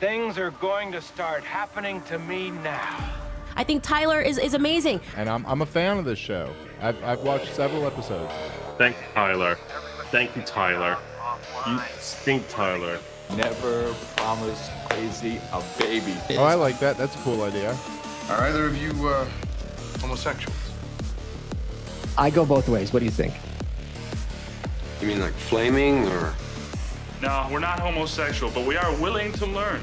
Things are going to start happening to me now. I think Tyler is amazing. And I'm a fan of this show. I've watched several episodes. Thank you, Tyler. Thank you, Tyler. You stink, Tyler. Never promise crazy a baby. Oh, I like that. That's a cool idea. Are either of you homosexuals? I go both ways. What do you think? You mean like flaming or? No, we're not homosexual, but we are willing to learn.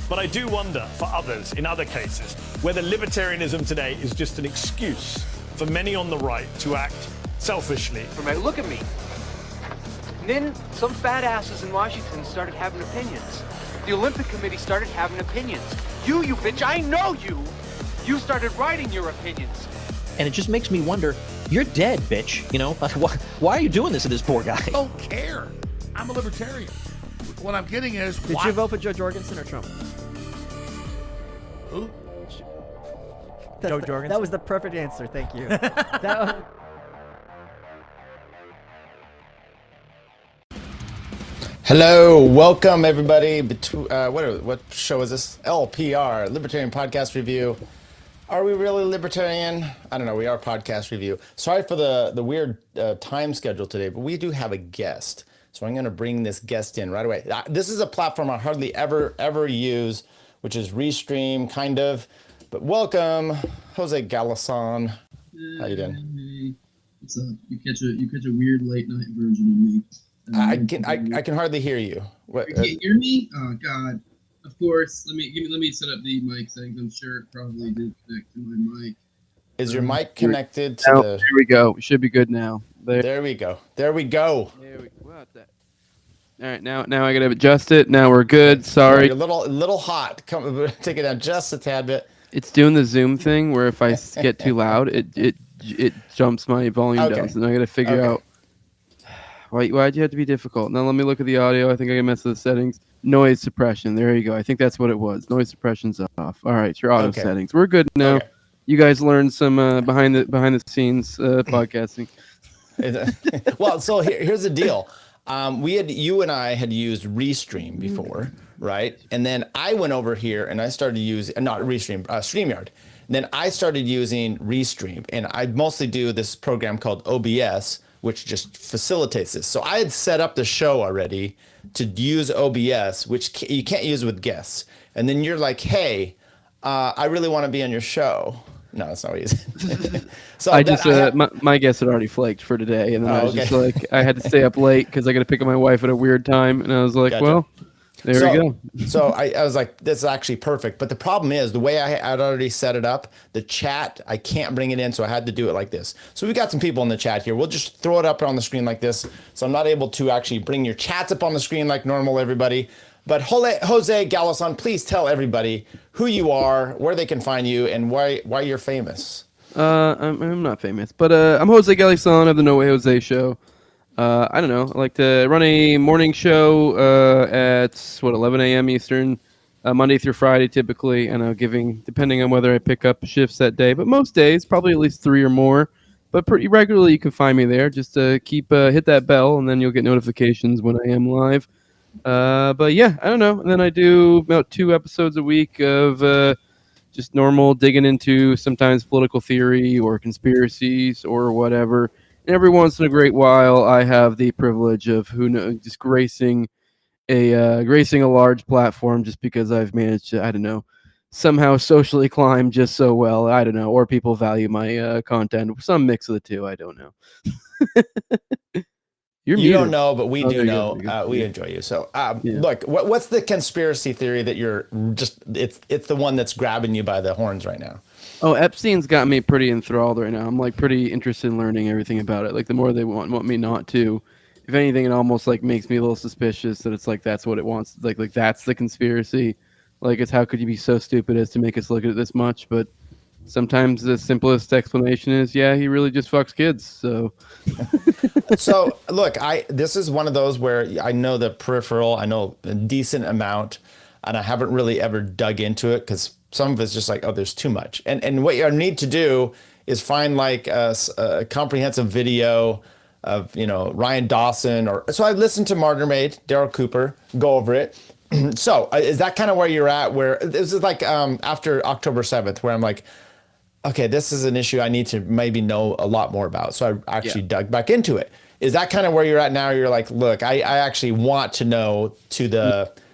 But I do wonder, for others, in other cases, whether libertarianism today is just an excuse for many on the right to act selfishly. Look at me. And then some fat asses in Washington started having opinions. The Olympic Committee started having opinions. You bitch, I know you! You started writing your opinions. And it just makes me wonder, you're dead, bitch. You know, why are you doing this to this poor guy? I don't care. I'm a libertarian. What I'm getting is, Did you vote for Joe Jorgensen or Trump? Who? Joe Jorgensen. That was the perfect answer. Thank you. That Hello, welcome everybody. What show is this? LPR, Libertarian Podcast Review. Are we really libertarian? I don't know. We are podcast review. Sorry for the weird time schedule today, but we do have a guest. So I'm going to bring this guest in right away. This is a platform I hardly ever use, which is Restream, kind of. But welcome, Jose Gallison. How you doing? Hey, what's up? You catch a weird late night version of me. I can hardly hear you. What, you can't hear me? Oh God! Of course. Let me set up the mic settings. I'm sure it probably did connect to my mic. Is your mic connected to the? There we go. We should be good now. There we go. There we go. All right, now I gotta adjust it. Now we're good. Sorry. You're a little hot. Come take it down just a tad bit. It's doing the Zoom thing where if I get too loud, it jumps my volume down. So now I gotta figure out why'd you have to be difficult. Now let me look at the audio. I think I can mess with the settings. Noise suppression. There you go. I think that's what it was. Noise suppression's off. All right, your auto settings. We're good now. Okay. You guys learned some behind the scenes podcasting. Well, so here's the deal. You and I had used Restream before, right? And then I went over here and I started using not Restream, StreamYard. And then I started using Restream, and I mostly do this program called OBS, which just facilitates this. So I had set up the show already to use OBS, which you can't use with guests. And then you're like, hey, I really want to be on your show. No, that's not what you said. So I just my guest had already flaked for today, and then I was just like, I had to stay up late because I got to pick up my wife at a weird time, and I was like, well, there we go. So I was like, this is actually perfect. But the problem is the way I'd already set it up, the chat, I can't bring it in, so I had to do it like this. So we got some people in the chat here. We'll just throw it up on the screen like this. So I'm not able to actually bring your chats up on the screen like normal, everybody. But Jose Gallison, please tell everybody who you are, where they can find you, and why you're famous. I'm not famous, but I'm Jose Gallison of the No Way Jose Show. I don't know. I like to run a morning show at 11 a.m. Eastern, Monday through Friday typically, and depending on whether I pick up shifts that day, but most days probably at least 3 or more. But pretty regularly you can find me there. Just keep hit that bell, and then you'll get notifications when I am live. But yeah, I don't know. And then I do about 2 episodes a week of just normal digging into sometimes political theory or conspiracies or whatever. And every once in a great while, I have the privilege of just gracing a large platform just because I've managed to, I don't know, somehow socially climb just so well. I don't know, or people value my content. Some mix of the two. I don't know. You don't know, but we do know. We enjoy you. So, look, what's the conspiracy theory that you're just? It's the one that's grabbing you by the horns right now. Oh, Epstein's got me pretty enthralled right now. I'm like pretty interested in learning everything about it. Like the more they want me not to. If anything, it almost like makes me a little suspicious that it's like that's what it wants. Like that's the conspiracy. Like it's how could you be so stupid as to make us look at it this much? But sometimes the simplest explanation is, yeah, he really just fucks kids. So, so look, this is one of those where I know the peripheral, I know a decent amount, and I haven't really ever dug into it because some of it's just like, oh, there's too much. And what you need to do is find like a comprehensive video of Ryan Dawson so I listened to Martyr Made, Daryl Cooper, go over it. So is that kind of where you're at? Where this is like after October 7th, where I'm like, okay, this is an issue I need to maybe know a lot more about. So I actually dug back into it. Is that kind of where you're at now? You're like, look, I actually want to know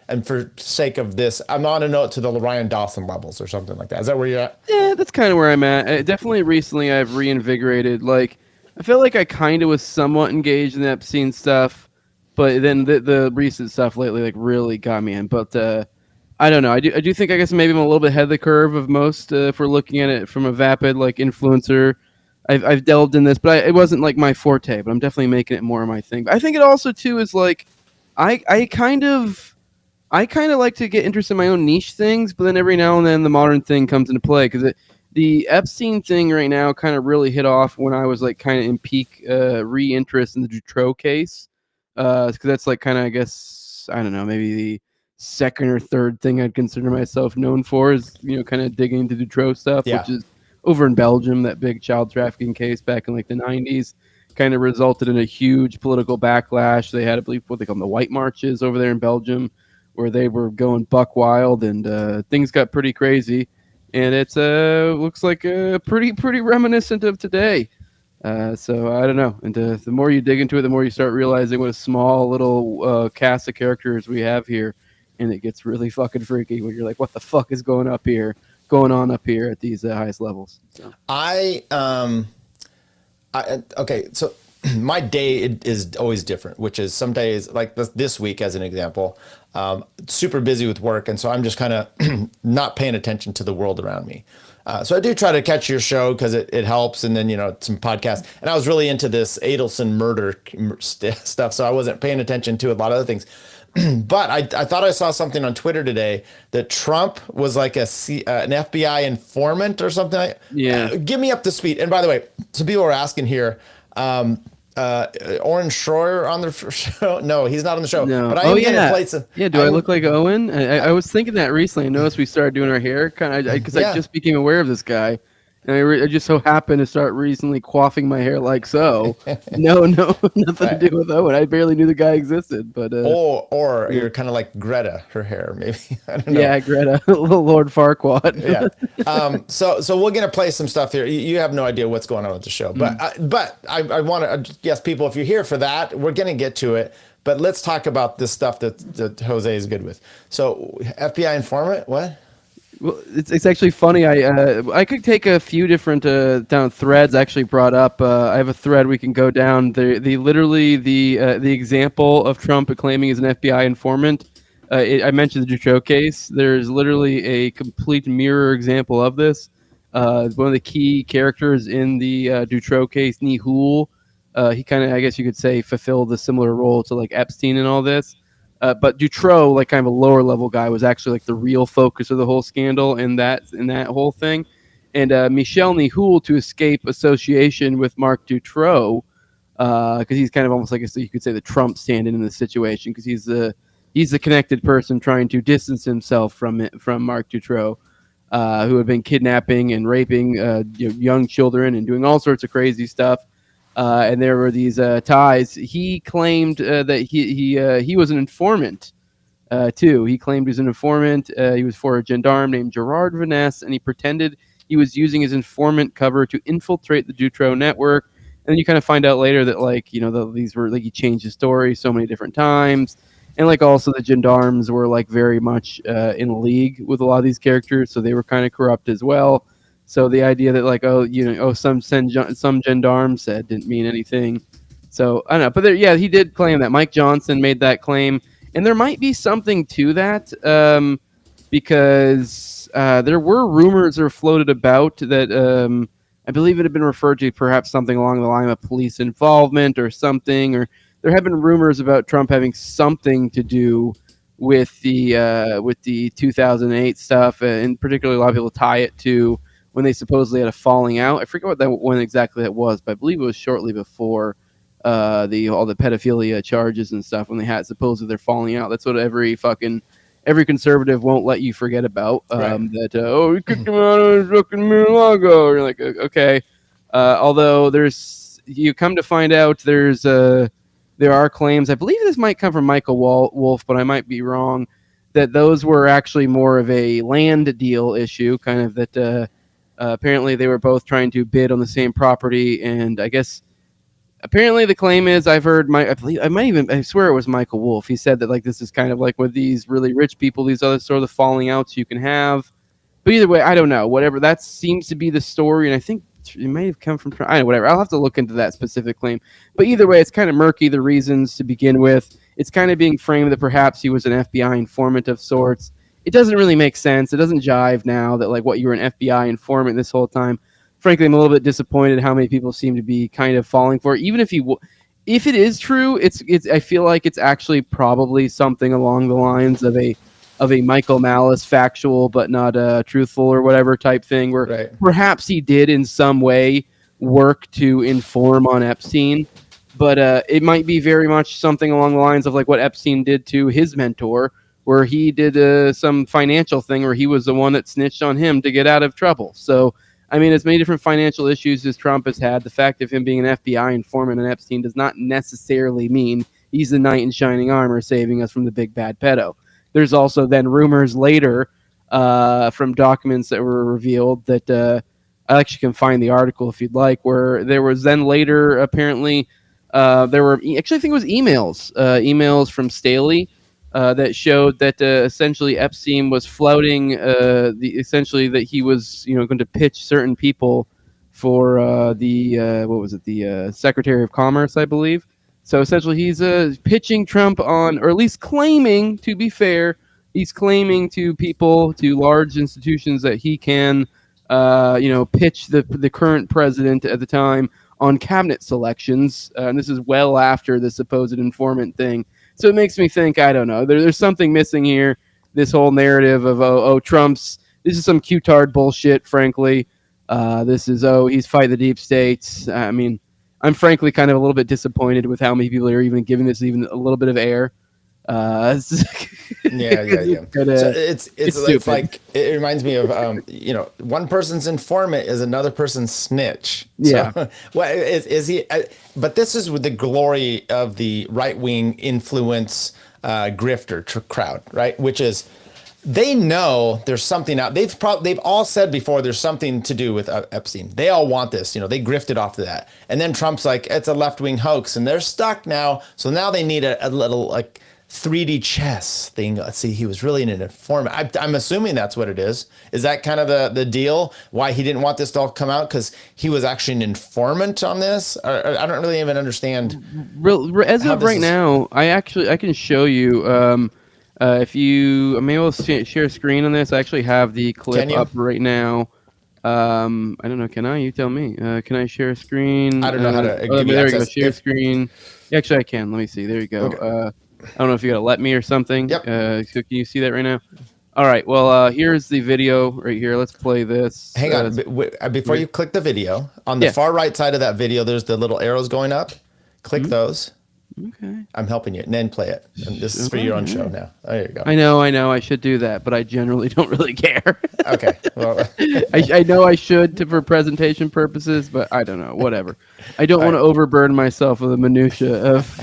and for sake of this, I'm on a note to the Ryan Dawson levels or something like that. Is that where you're at? Yeah, that's kind of where I'm at. Definitely recently I've reinvigorated. Like, I feel like I kind of was somewhat engaged in the Epstein stuff, but then the recent stuff lately like really got me in. But I don't know. I do think I guess maybe I'm a little bit ahead of the curve of most if we're looking at it from a vapid like influencer. I've delved in this, but it wasn't like my forte. But I'm definitely making it more of my thing. But I think it also too is like I kind of like to get interested in my own niche things, but then every now and then the modern thing comes into play because the Epstein thing right now kind of really hit off when I was like kind of in peak re-interest in the Dutroux case because that's like kind of I guess I don't know maybe the second or third thing I'd consider myself known for is kind of digging into Dutroux stuff, which is over in Belgium. That big child trafficking case back in like the 90s kind of resulted in a huge political backlash. They had, I believe, what they call them, the White Marches over there in Belgium, where they were going buck wild and things got pretty crazy. And it's looks like pretty reminiscent of today. So I don't know. And the more you dig into it, the more you start realizing what a small little cast of characters we have here. And it gets really fucking freaky when you're like, what the fuck is going on up here at these highest levels? So. Okay, so my day is always different, which is some days like this week, as an example, super busy with work. And so I'm just kind of not paying attention to the world around me. So I do try to catch your show because it helps. And then, some podcasts. And I was really into this Adelson murder stuff. So I wasn't paying attention to a lot of other things. But I thought I saw something on Twitter today that Trump was like an FBI informant or something. Yeah. Give me up to speed. And by the way, some people are asking here, Owen Shroyer on the show? No, he's not on the show. No. But I am going to play some. Yeah, I look like Owen? I was thinking that recently. I noticed we started doing our hair kind of because I just became aware of this guy. And I just so happened to start recently quaffing my hair like so. No, nothing to do with Owen. I barely knew the guy existed. But or you're kind of like Greta, her hair maybe. I don't know. Yeah, Greta, Lord Farquaad. Yeah. So we're gonna play some stuff here. You have no idea what's going on with the show, but I want to yes, people, if you're here for that, we're gonna get to it. But let's talk about this stuff that Jose is good with. So FBI informant, what? Well, it's actually funny. I could take a few different down threads actually brought up. I have a thread we can go down. The example of Trump claiming he's an FBI informant. I mentioned the Dutroux case. There's literally a complete mirror example of this. One of the key characters in the Dutroux case, Nihul, he kind of, I guess you could say, fulfilled a similar role to like Epstein and all this. But Dutroux, like kind of a lower level guy, was actually like the real focus of the whole scandal in that whole thing. And Michel Nihul, to escape association with Marc Dutroux, because he's kind of almost like you could say the Trump stand-in the situation, because he's the connected person trying to distance himself from Marc Dutroux, who had been kidnapping and raping young children and doing all sorts of crazy stuff. And there were these ties. He claimed that he was an informant too. He claimed he was an informant. He was for a gendarme named Gerard Vaness, and he pretended he was using his informant cover to infiltrate the Dutroux network. And then you kind of find out later that these were he changed his story so many different times, and also the gendarmes were very much in league with a lot of these characters, so they were kind of corrupt as well. So the idea that some gendarme said didn't mean anything. So I don't know, but he did claim that. Mike Johnson made that claim, and there might be something to that because there were rumors that were floated about that I believe it had been referred to perhaps something along the line of police involvement or something, or there have been rumors about Trump having something to do with the 2008 stuff, and particularly a lot of people tie it to when they supposedly had a falling out. I forget when exactly that was, but I believe it was shortly before all the pedophilia charges and stuff, when they had supposedly they're falling out. That's what every conservative won't let you forget about. Right. We kicked him out of fucking Mar-a-Lago. You're like, okay. Although you come to find out there are claims, I believe this might come from Michael Wolff, but I might be wrong, that those were actually more of a land deal issue, kind of that apparently they were both trying to bid on the same property, and I guess apparently the claim is I swear it was Michael Wolff. He said that like this is kind of like with these really rich people, these other sort of falling outs you can have. But either way, I don't know. Whatever, that seems to be the story, and I think it may have come from. I don't know, whatever. I'll have to look into that specific claim. But either way, it's kind of murky, the reasons to begin with. It's kind of being framed that perhaps he was an FBI informant of sorts. It doesn't really make sense. It doesn't jive now that like what you were an FBI informant this whole time. Frankly, I'm a little bit disappointed how many people seem to be kind of falling for it. Even if if it is true, it's I feel like it's actually probably something along the lines of a Michael Malice factual but not truthful or whatever type thing, where perhaps he did in some way work to inform on Epstein, but it might be very much something along the lines of like what Epstein did to his mentor, where he did some financial thing where he was the one that snitched on him to get out of trouble. So I mean, as many different financial issues as Trump has had, the fact of him being an FBI informant on Epstein does not necessarily mean he's the knight in shining armor saving us from the big bad pedo. There's also then rumors later from documents that were revealed that I actually can find the article if you'd like, where there was then later apparently there were actually I think it was emails from Staley that showed that essentially Epstein was flouting essentially that he was going to pitch certain people for the Secretary of Commerce, I believe. So essentially, he's pitching Trump on, or at least claiming, to be fair, he's claiming to people, to large institutions, that he can, pitch the current president at the time on cabinet selections. And this is well after the supposed informant thing. So it makes me think, I don't know, there's something missing here. This whole narrative of, Trump's, this is some Q-tard bullshit, frankly. This is, he's fighting the deep states. I mean, I'm frankly kind of a little bit disappointed with how many people are even giving this even a little bit of air. Yeah. So it's like, it reminds me of one person's informant is another person's snitch. Yeah. So, well, is he? But this is with the glory of the right wing influence grifter crowd, right? Which is, they know there's something out. They've all said before there's something to do with Epstein. They all want this. They grifted off of that. And then Trump's like, it's a left-wing hoax, and they're stuck now. So now they need a little like 3D chess thing. Let's see, he was really an informant. I'm assuming that's what it is. Is that kind of the deal? Why he didn't want this to all come out? Because he was actually an informant on this? Or I don't really even understand. As of right now, I can show you. If you, I'm able to share a screen on this. I actually have the clip up right now. I don't know. Can I? You tell me. Can I share a screen? I don't know how to give you there access. We go. Share screen. Actually, I can. Let me see. There you go. Okay. I don't know if you got to let me or something. Yep. So can you see that right now? All right. Well, here's the video right here. Let's play this. Hang on. Before you click the video, on the far right side of that video, there's the little arrows going up. Click those. Okay. I'm helping you. And then play it. And this is for your own show now. There you go. I know. I should do that, but I generally don't really care. Okay. Well, I know I should for presentation purposes, but I don't know. Whatever. I don't want to overburden myself with the minutia of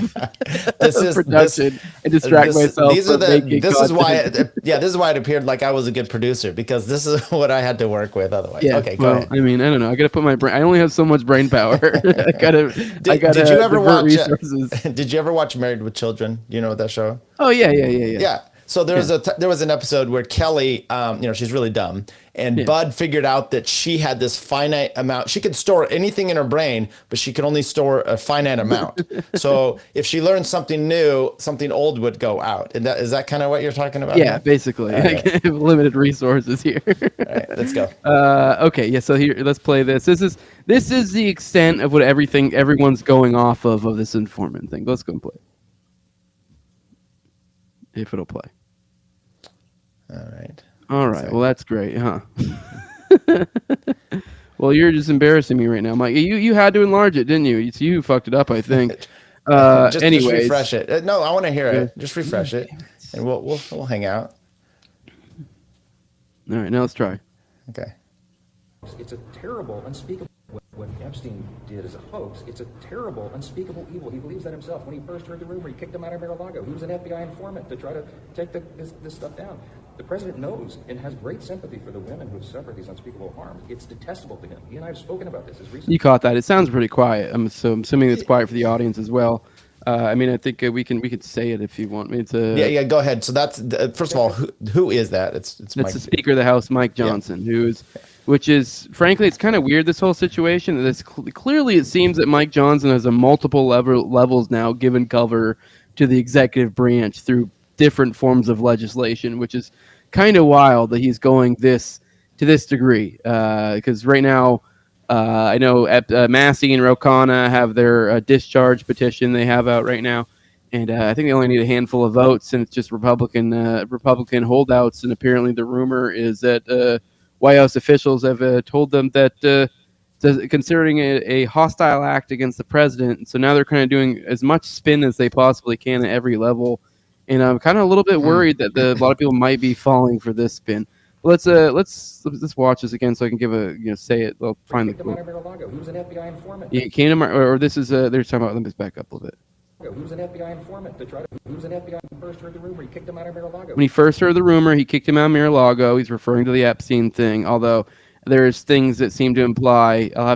production and distract myself. This is why it appeared like I was a good producer, because this is what I had to work with otherwise. Yeah, okay, go ahead. I mean, I don't know. I got to put my brain. I only have so much brain power. I gotta. Did you ever watch? Did you ever watch Married with Children? You know that show? Oh yeah. So there was an episode where Kelly, she's really dumb, and Bud figured out that she had this finite amount. She could store anything in her brain, but she could only store a finite amount. So if she learned something new, something old would go out. And is that kind of what you're talking about? Yeah, basically. Right. I have limited resources here. All right, let's go. Okay, yeah. So here, let's play this. This is the extent of what everyone's going off of this informant thing. Let's go and play. If it'll play. All right. Well, that's great, huh? Well, you're just embarrassing me right now, Mike. You had to enlarge it, didn't you? It's you who fucked it up, I think. Just anyways, refresh it. No, I want to hear it. Just refresh it, and we'll hang out. All right, now let's try. Okay. It's a terrible, unspeakable What Epstein did is a hoax. It's a terrible, unspeakable evil. He believes that himself. When he first heard the rumor, he kicked him out of Mar-a-Lago. He was an FBI informant to try to take this stuff down. The president knows and has great sympathy for the women who have suffered these unspeakable harms. It's detestable to him. He and I have spoken about this as recently. You caught that. It sounds pretty quiet. I'm assuming it's quiet for the audience as well. I mean, I think we could say it if you want me to. Yeah. Go ahead. So that's first of all, who is that? It's the Speaker of the House, Mike Johnson, which is frankly, it's kind of weird. This whole situation. This clearly, it seems that Mike Johnson has a multiple levels now given cover to the executive branch through different forms of legislation, which is kind of wild that he's going to this degree. Because right now. I know Massey and Ro Khanna have their discharge petition they have out right now, and I think they only need a handful of votes, and it's just Republican holdouts. And apparently, the rumor is that White House officials have told them that considering a hostile act against the president, and so now they're kind of doing as much spin as they possibly can at every level. And I'm kind of a little bit worried that a lot of people might be falling for this spin. Let's watch this again so I can give say it. They'll find the quote. He was an FBI informant. He came to or this is they're talking about. Let me back up a little bit. He was an FBI informant to try to. He was an FBI when he first heard the rumor. He kicked him out of Mar-a-Lago. When he first heard the rumor, he kicked him out of Mar-a-Lago. He's referring to the Epstein thing, although there's things that seem to imply. I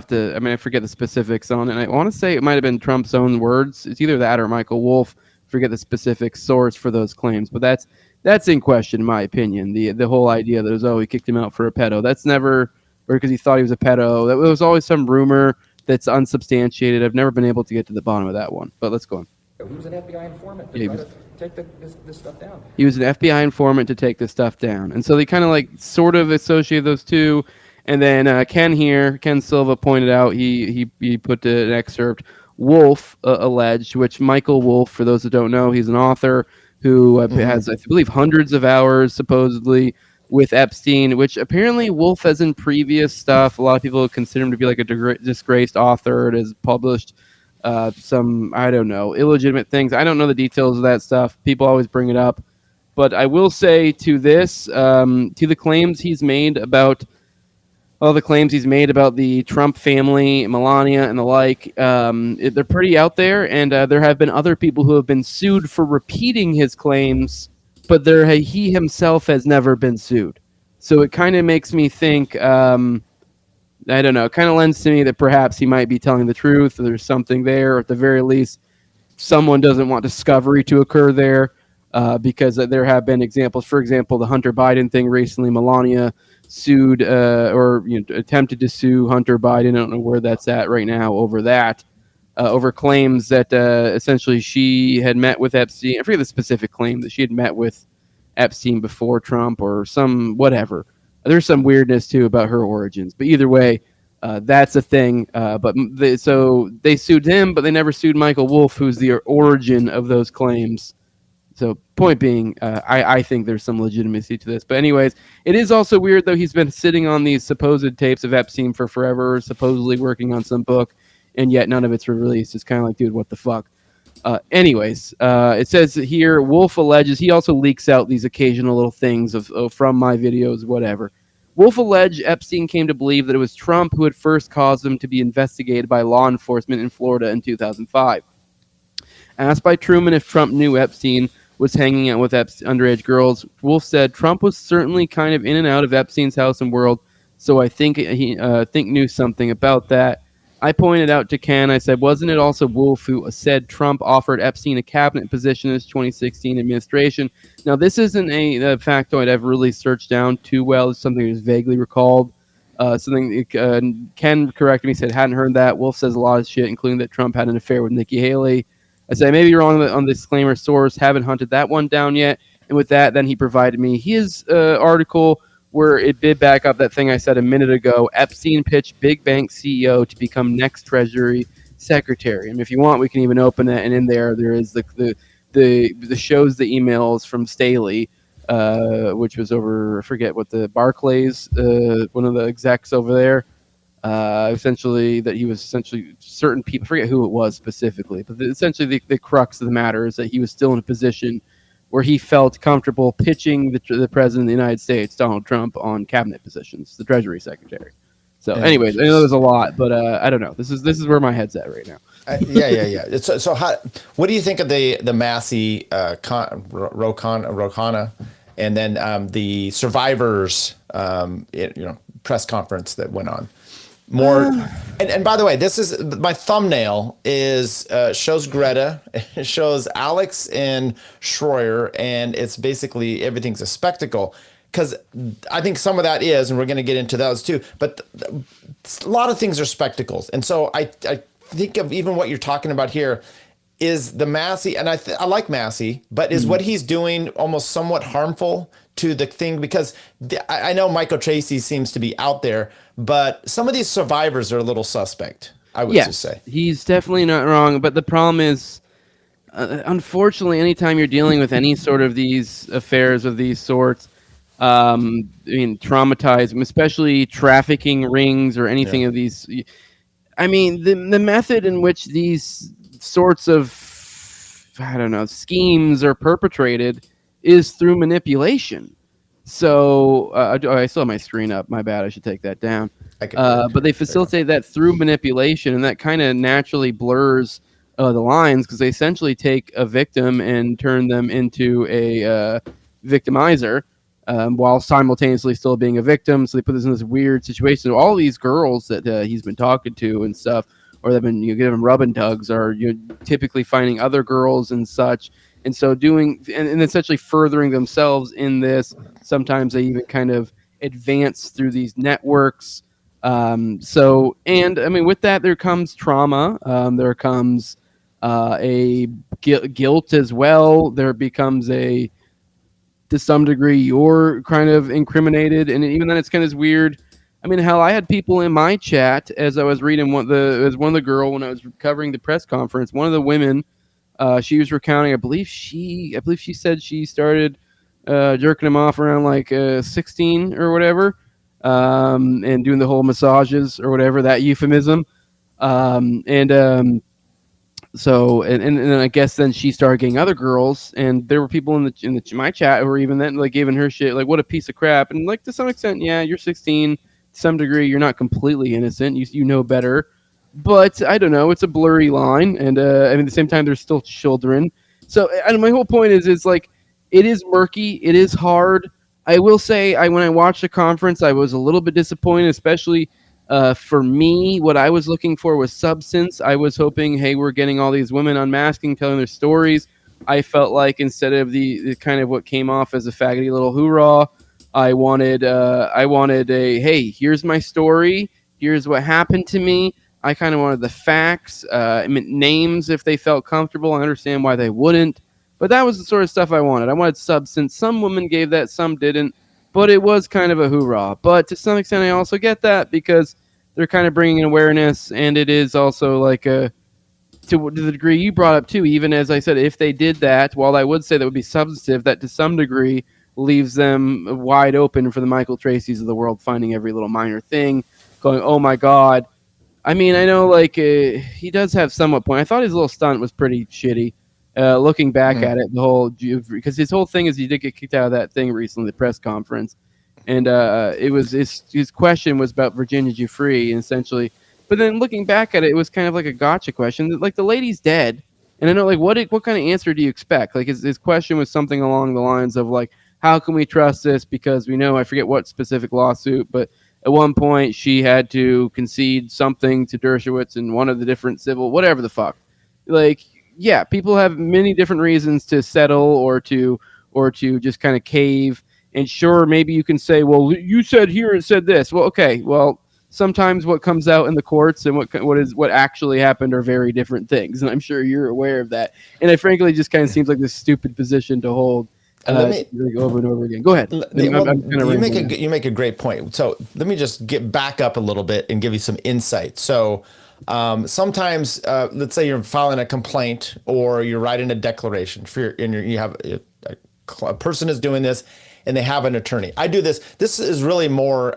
forget the specifics on it. And I want to say it might have been Trump's own words. It's either that or Michael Wolff. Forget the specific source for those claims, but that's in question, in my opinion. The whole idea that it was, he kicked him out for a pedo. That's never, or because he thought he was a pedo. That was always some rumor that's unsubstantiated. I've never been able to get to the bottom of that one. But let's go on. He was an FBI informant to try to take this stuff down. He was an FBI informant to take this stuff down. And so they kind of sort of associate those two. And then Ken Silva pointed out, he put an excerpt, Wolff alleged, which Michael Wolff, for those that don't know, he's an author who has, I believe, hundreds of hours supposedly with Epstein, which apparently Wolff has in previous stuff. A lot of people consider him to be like a disgraced author. It has published some, I don't know, illegitimate things. I don't know the details of that stuff. People always bring it up. But I will say to this, to the claims he's made about the Trump family, Melania, and the like, they're pretty out there, and there have been other people who have been sued for repeating his claims, but he himself has never been sued. So it kind of makes me think, I don't know, it kind of lends to me that perhaps he might be telling the truth, or there's something there, or at the very least, someone doesn't want discovery to occur there, because there have been examples. For example, the Hunter Biden thing recently, Melania sued attempted to sue Hunter Biden. I don't know where that's at right now over that, over claims that essentially she had met with Epstein. I forget the specific claim, that she had met with Epstein before Trump or some whatever. There's some weirdness too about her origins, but either way, that's a thing. So they sued him, but they never sued Michael Wolff, who's the origin of those claims. So point being, I think there's some legitimacy to this. But anyways, it is also weird, though. He's been sitting on these supposed tapes of Epstein for forever, supposedly working on some book, and yet none of it's released. It's kind of like, dude, what the fuck? Anyways, it says here, Wolff alleges, he also leaks out these occasional little things from my videos, whatever. Wolff alleged Epstein came to believe that it was Trump who had first caused him to be investigated by law enforcement in Florida in 2005. Asked by Truman if Trump knew Epstein was hanging out with underage girls, Wolff said Trump was certainly kind of in and out of Epstein's house and world, so I think he knew something about that. I pointed out to Ken, I said, wasn't it also Wolff who said Trump offered Epstein a cabinet position in his 2016 administration? Now, this isn't a factoid I've really searched down too well. It's something that's vaguely recalled. Ken corrected me, said, hadn't heard that. Wolff says a lot of shit, including that Trump had an affair with Nikki Haley. I said, I may be wrong on the disclaimer source, haven't hunted that one down yet. And with that, then he provided me his article where it did back up that thing I said a minute ago. Epstein pitched big bank CEO to become next Treasury Secretary. And if you want, we can even open it. And in there is the shows the emails from Staley, which was over, I forget what the Barclays, one of the execs over there. Essentially that he was certain people, I forget who it was specifically, but essentially the crux of the matter is that he was still in a position where he felt comfortable pitching the president of the United States, Donald Trump, on cabinet positions, the Treasury Secretary. So, anyways, I know there's a lot, but I don't know. This is where my head's at right now. Yeah. So what do you think of the Massey Rokana, and then the survivors press conference that went on? And by the way, this is my thumbnail is shows Greta, it shows Alex and Shroyer, and it's basically everything's a spectacle. Because I think some of that is, and we're going to get into those too, but a lot of things are spectacles. And so I think of even what you're talking about here is the Massey, and I like Massey, but is what he's doing almost somewhat harmful to the thing? Because I know Michael Tracy seems to be out there, but some of these survivors are a little suspect, I would just say. He's definitely not wrong, but the problem is, unfortunately, anytime you're dealing with any sort of these affairs of these sorts, traumatize them, especially trafficking rings or anything of these. I mean, the method in which these sorts of, schemes are perpetrated is through manipulation. So I still have my screen up. My bad. I should take that down. But they facilitate that through manipulation, and that kind of naturally blurs the lines, because they essentially take a victim and turn them into a victimizer. While simultaneously still being a victim. So they put this in this weird situation. So all these girls that he's been talking to and stuff, or they've been giving him rub and tugs, are typically finding other girls and such. And so doing and essentially furthering themselves in this. Sometimes they even kind of advance through these networks. With that there comes trauma. There comes a guilt as well. There becomes to some degree, you're kind of incriminated, and even then, it's kind of weird. I mean, hell, I had people in my chat as I was reading one of the girl when I was covering the press conference. One of the women, she was recounting. I believe she said she started jerking him off around like 16 or whatever, and doing the whole massages or whatever, that euphemism, So then I guess then she started getting other girls, and there were people in my chat who were even then like giving her shit, like what a piece of crap. And like to some extent, yeah, you're 16, to some degree, you're not completely innocent. You know better, but I don't know. It's a blurry line, and at the same time, they're still children. So my whole point is like it is murky, it is hard. I will say, when I watched the conference, I was a little bit disappointed, especially. For me, what I was looking for was substance. I was hoping, hey, we're getting all these women unmasking, telling their stories. I felt like instead of the kind of what came off as a faggoty little hoorah, I wanted a, hey, here's my story. Here's what happened to me. I kind of wanted the facts, names if they felt comfortable. I understand why they wouldn't. But that was the sort of stuff I wanted. I wanted substance. Some women gave that, some didn't. But it was kind of a hoorah. But to some extent, I also get that because they're kind of bringing in awareness, and it is also like to the degree you brought up too. Even as I said, if they did that, while I would say that would be substantive, that to some degree leaves them wide open for the Michael Tracys of the world, finding every little minor thing, going, "Oh my God." I mean, I know he does have somewhat point. I thought his little stunt was pretty shitty. Looking back at it, because his whole thing is he did get kicked out of that thing recently, the press conference, and it was his question was about Virginia Giuffre, essentially. But then looking back at it, it was kind of like a gotcha question. Like the lady's dead, and I know what kind of answer do you expect? Like his question was something along the lines of like, how can we trust this? Because we know, I forget what specific lawsuit, but at one point she had to concede something to Dershowitz in one of the different civil, whatever the fuck, like. Yeah, people have many different reasons to settle or to just kind of cave. And sure, maybe you can say, well, you said here and said this. Well, okay. Well, sometimes what comes out in the courts and what actually happened are very different things, and I'm sure you're aware of that. And it frankly just kind of seems like this stupid position to hold over and over again. Go ahead. You make a great point. So let me just get back up a little bit and give you some insight. So. Sometimes, let's say you're filing a complaint or you're writing a declaration you have a person is doing this and they have an attorney. I do this. This is really more,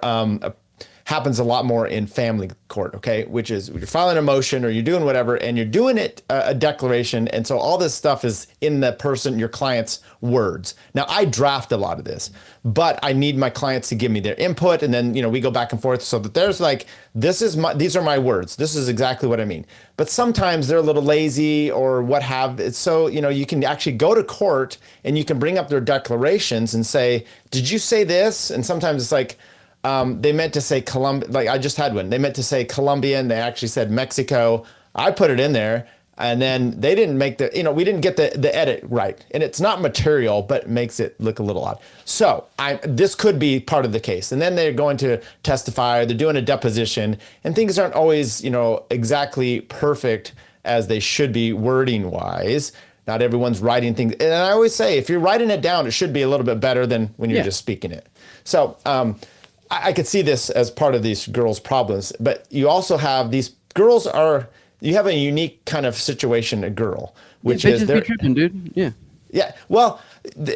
happens a lot more in family court, okay? Which is you're filing a motion or you're doing whatever, and you're doing it a declaration, and so all this stuff is in the person, your client's words. Now, I draft a lot of this, but I need my clients to give me their input, and then we go back and forth so that there's like, these are my words. This is exactly what I mean. But sometimes they're a little lazy or what have it. So you can actually go to court and you can bring up their declarations and say, "Did you say this?" And sometimes it's like, they meant to say Colombia. Like I just had one. They meant to say Colombia, and they actually said Mexico. I put it in there, and then they didn't make we didn't get the edit right, and it's not material, but makes it look a little odd. So this could be part of the case. And then they're going to testify. They're doing a deposition, and things aren't always exactly perfect as they should be wording wise. Not everyone's writing things, and I always say if you're writing it down, it should be a little bit better than when you're just speaking it. So. I could see this as part of these girls' problems, but you also have these girls you have a unique kind of situation, a girl, which is they're tripping, dude. Yeah. Yeah. Well,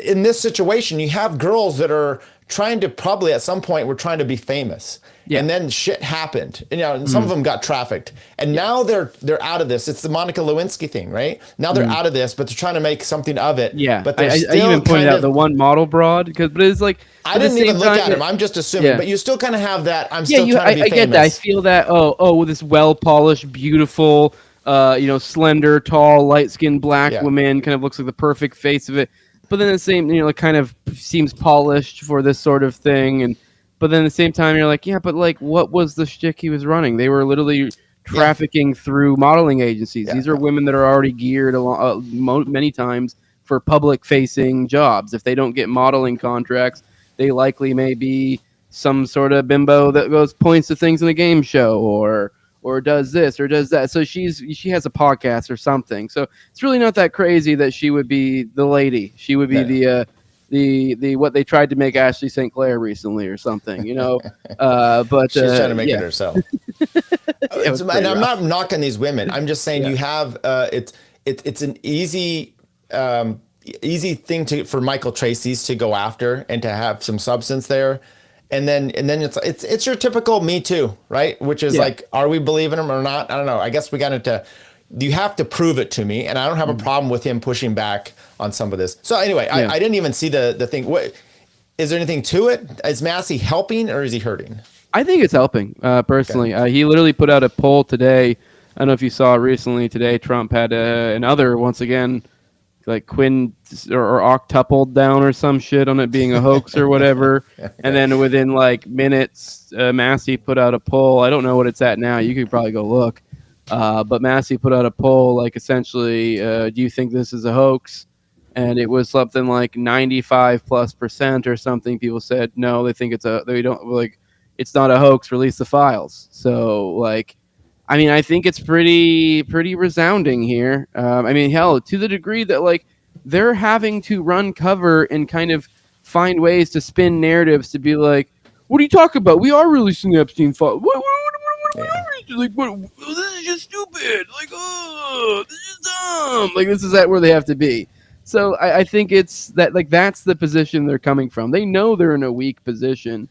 in this situation, you have girls that are trying to probably at some point were trying to be famous. Yeah. And then shit happened. And some of them got trafficked. And now they're out of this. It's the Monica Lewinsky thing, right? Now they're out of this, but they're trying to make something of it. Yeah. But I even pointed out the one model broad but it's like I didn't even look at him. I'm just assuming. But you still kind of have that. I'm still trying to be famous. I get that. I feel that. This well polished, beautiful, slender, tall, light skinned black woman kind of looks like the perfect face of it. But then the same, kind of seems polished for this sort of thing. But then at the same time, you're like, yeah, but like, what was the shtick he was running? They were literally trafficking through modeling agencies. These are women that are already geared many times for public-facing jobs. If they don't get modeling contracts, they likely may be some sort of bimbo that points to things in a game show or does this or does that. So she has a podcast or something. So it's really not that crazy that she would be the lady. She would be the what they tried to make Ashley St. Clair recently or something, but she's trying to make it herself. And I'm not knocking these women. I'm just saying you have it's an easy thing for Michael Tracy's to go after and to have some substance there. And then it's your typical Me Too, right? Which is like, are we believing him or not? I don't know. I guess we got into. You have to prove it to me, and I don't have a problem with him pushing back on some of this. So anyway, I didn't even see the thing. What is there anything to it? Is Massey helping or is he hurting? I think it's helping personally. Okay. He literally put out a poll today. I don't know if you saw recently today. Trump had another once again. Like quin or octupled down or some shit on it being a hoax or whatever. And then within like minutes, Massey put out a poll. I don't know what it's at now. You could probably go look. But Massey put out a poll like essentially, do you think this is a hoax? And it was something like 95+% or something. People said no, they think it's not a hoax. Release the files. So like, I think it's pretty resounding here. Hell, to the degree that like they're having to run cover and kind of find ways to spin narratives to be like, what are you talking about? We are releasing the Epstein file. What this is just stupid. Like, oh, this is dumb. Like, this is where they have to be. So I think it's that, like, that's the position they're coming from. They know they're in a weak position.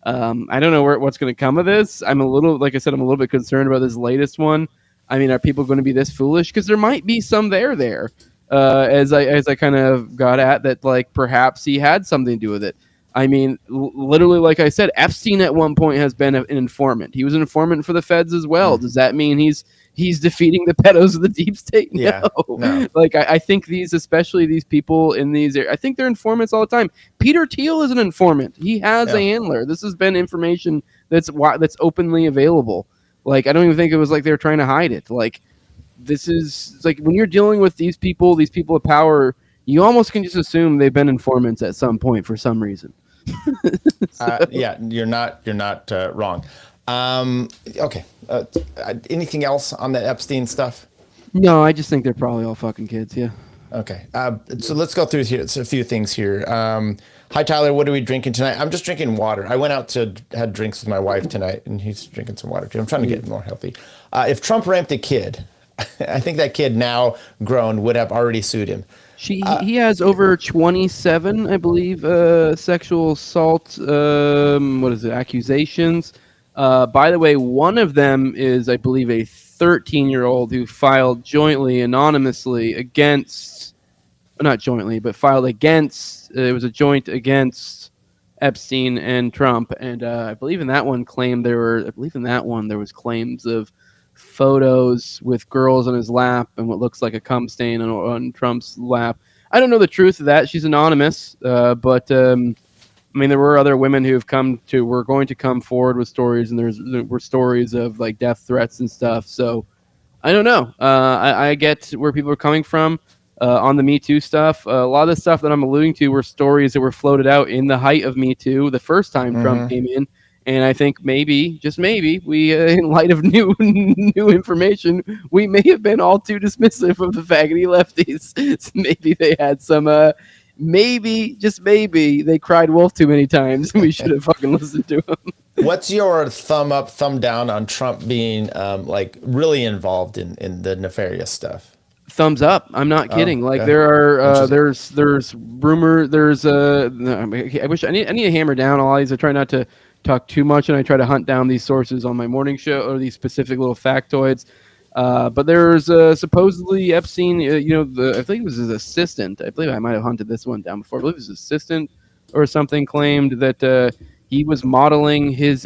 I don't know what's going to come of this. I'm a little bit concerned about this latest one. Are people going to be this foolish? Because there might be some there. As I kind of got at that, like perhaps he had something to do with it. Literally, like I said, Epstein at one point has been an informant. He was an informant for the feds as well. Does that mean he's defeating the pedos of the deep state? No. Like I think especially these people in these, I think they're informants all the time. Peter Thiel is an informant. He has a handler. This has been information that's openly available. Like I don't even think it was like they were trying to hide it. Like this is like when you're dealing with these people of power, you almost can just assume they've been informants at some point for some reason. You're not wrong. Okay. Anything else on the Epstein stuff? No, I just think they're probably all fucking kids. Yeah. Okay. So let's go through here. It's a few things here. Hi, Tyler. What are we drinking tonight? I'm just drinking water. I went out had drinks with my wife tonight, and he's drinking some water too. I'm trying to get more healthy. If Trump raped a kid, I think that kid now grown would have already sued him. He has over 27, I believe, sexual assault. Accusations. By the way, one of them is, I believe, a 13-year-old who filed jointly, anonymously against, not jointly, but filed against, it was a joint against Epstein and Trump. And I believe in that one there was claims of photos with girls on his lap and what looks like a cum stain on Trump's lap. I don't know the truth of that. She's anonymous, but I mean, there were other women who were going to come forward with stories, and there were stories of like death threats and stuff. So I don't know. I get where people are coming from on the Me Too stuff. A lot of the stuff that I'm alluding to were stories that were floated out in the height of Me Too, the first time Trump came in. And I think maybe, just maybe, we, in light of new information, we may have been all too dismissive of the faggoty lefties. So maybe they had some, maybe, just maybe, they cried wolf too many times, and we should have fucking listened to them. What's your thumb up, thumb down on Trump being like really involved in the nefarious stuff? Thumbs up. I'm not kidding. There are there's rumor. There's I wish I need to hammer down all these. I try not to talk too much, and I try to hunt down these sources on my morning show, or these specific little factoids. But there's supposedly Epstein, I think it was his assistant. I believe I might have hunted this one down before. I believe his assistant or something claimed that he was modeling his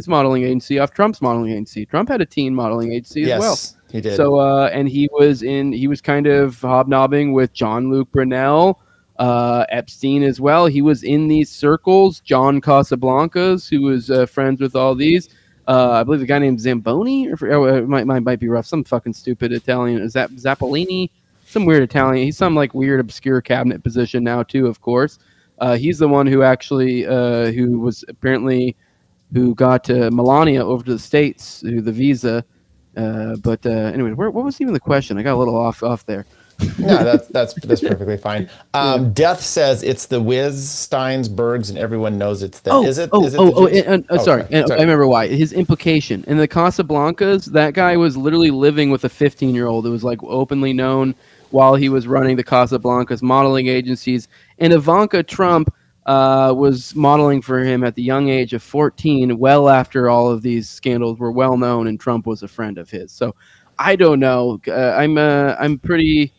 modeling agency off Trump's modeling agency. Trump had a teen modeling agency as well. Yes, he did. So, and he was kind of hobnobbing with Jean-Luc Brunel, Epstein as well. He was in these circles. John Casablancas, who was friends with all these. I believe a guy named Zamboni, it might be rough. Some fucking stupid Italian. Is that Zappolini? Some weird Italian. He's some like weird obscure cabinet position now too, of course. He's the one who actually, who got Melania over to the States through the visa. But anyway, what was even the question? I got a little off there. No, that's perfectly fine. Death says it's the Wiz, Steins, Bergs, and everyone knows it's them. Sorry. I remember why. His implication in the Casablancas, that guy was literally living with a 15-year-old. It was like openly known while he was running the Casablancas modeling agencies, and Ivanka Trump was modeling for him at the young age of 14, well after all of these scandals were well known, and Trump was a friend of his. So I don't know. I'm pretty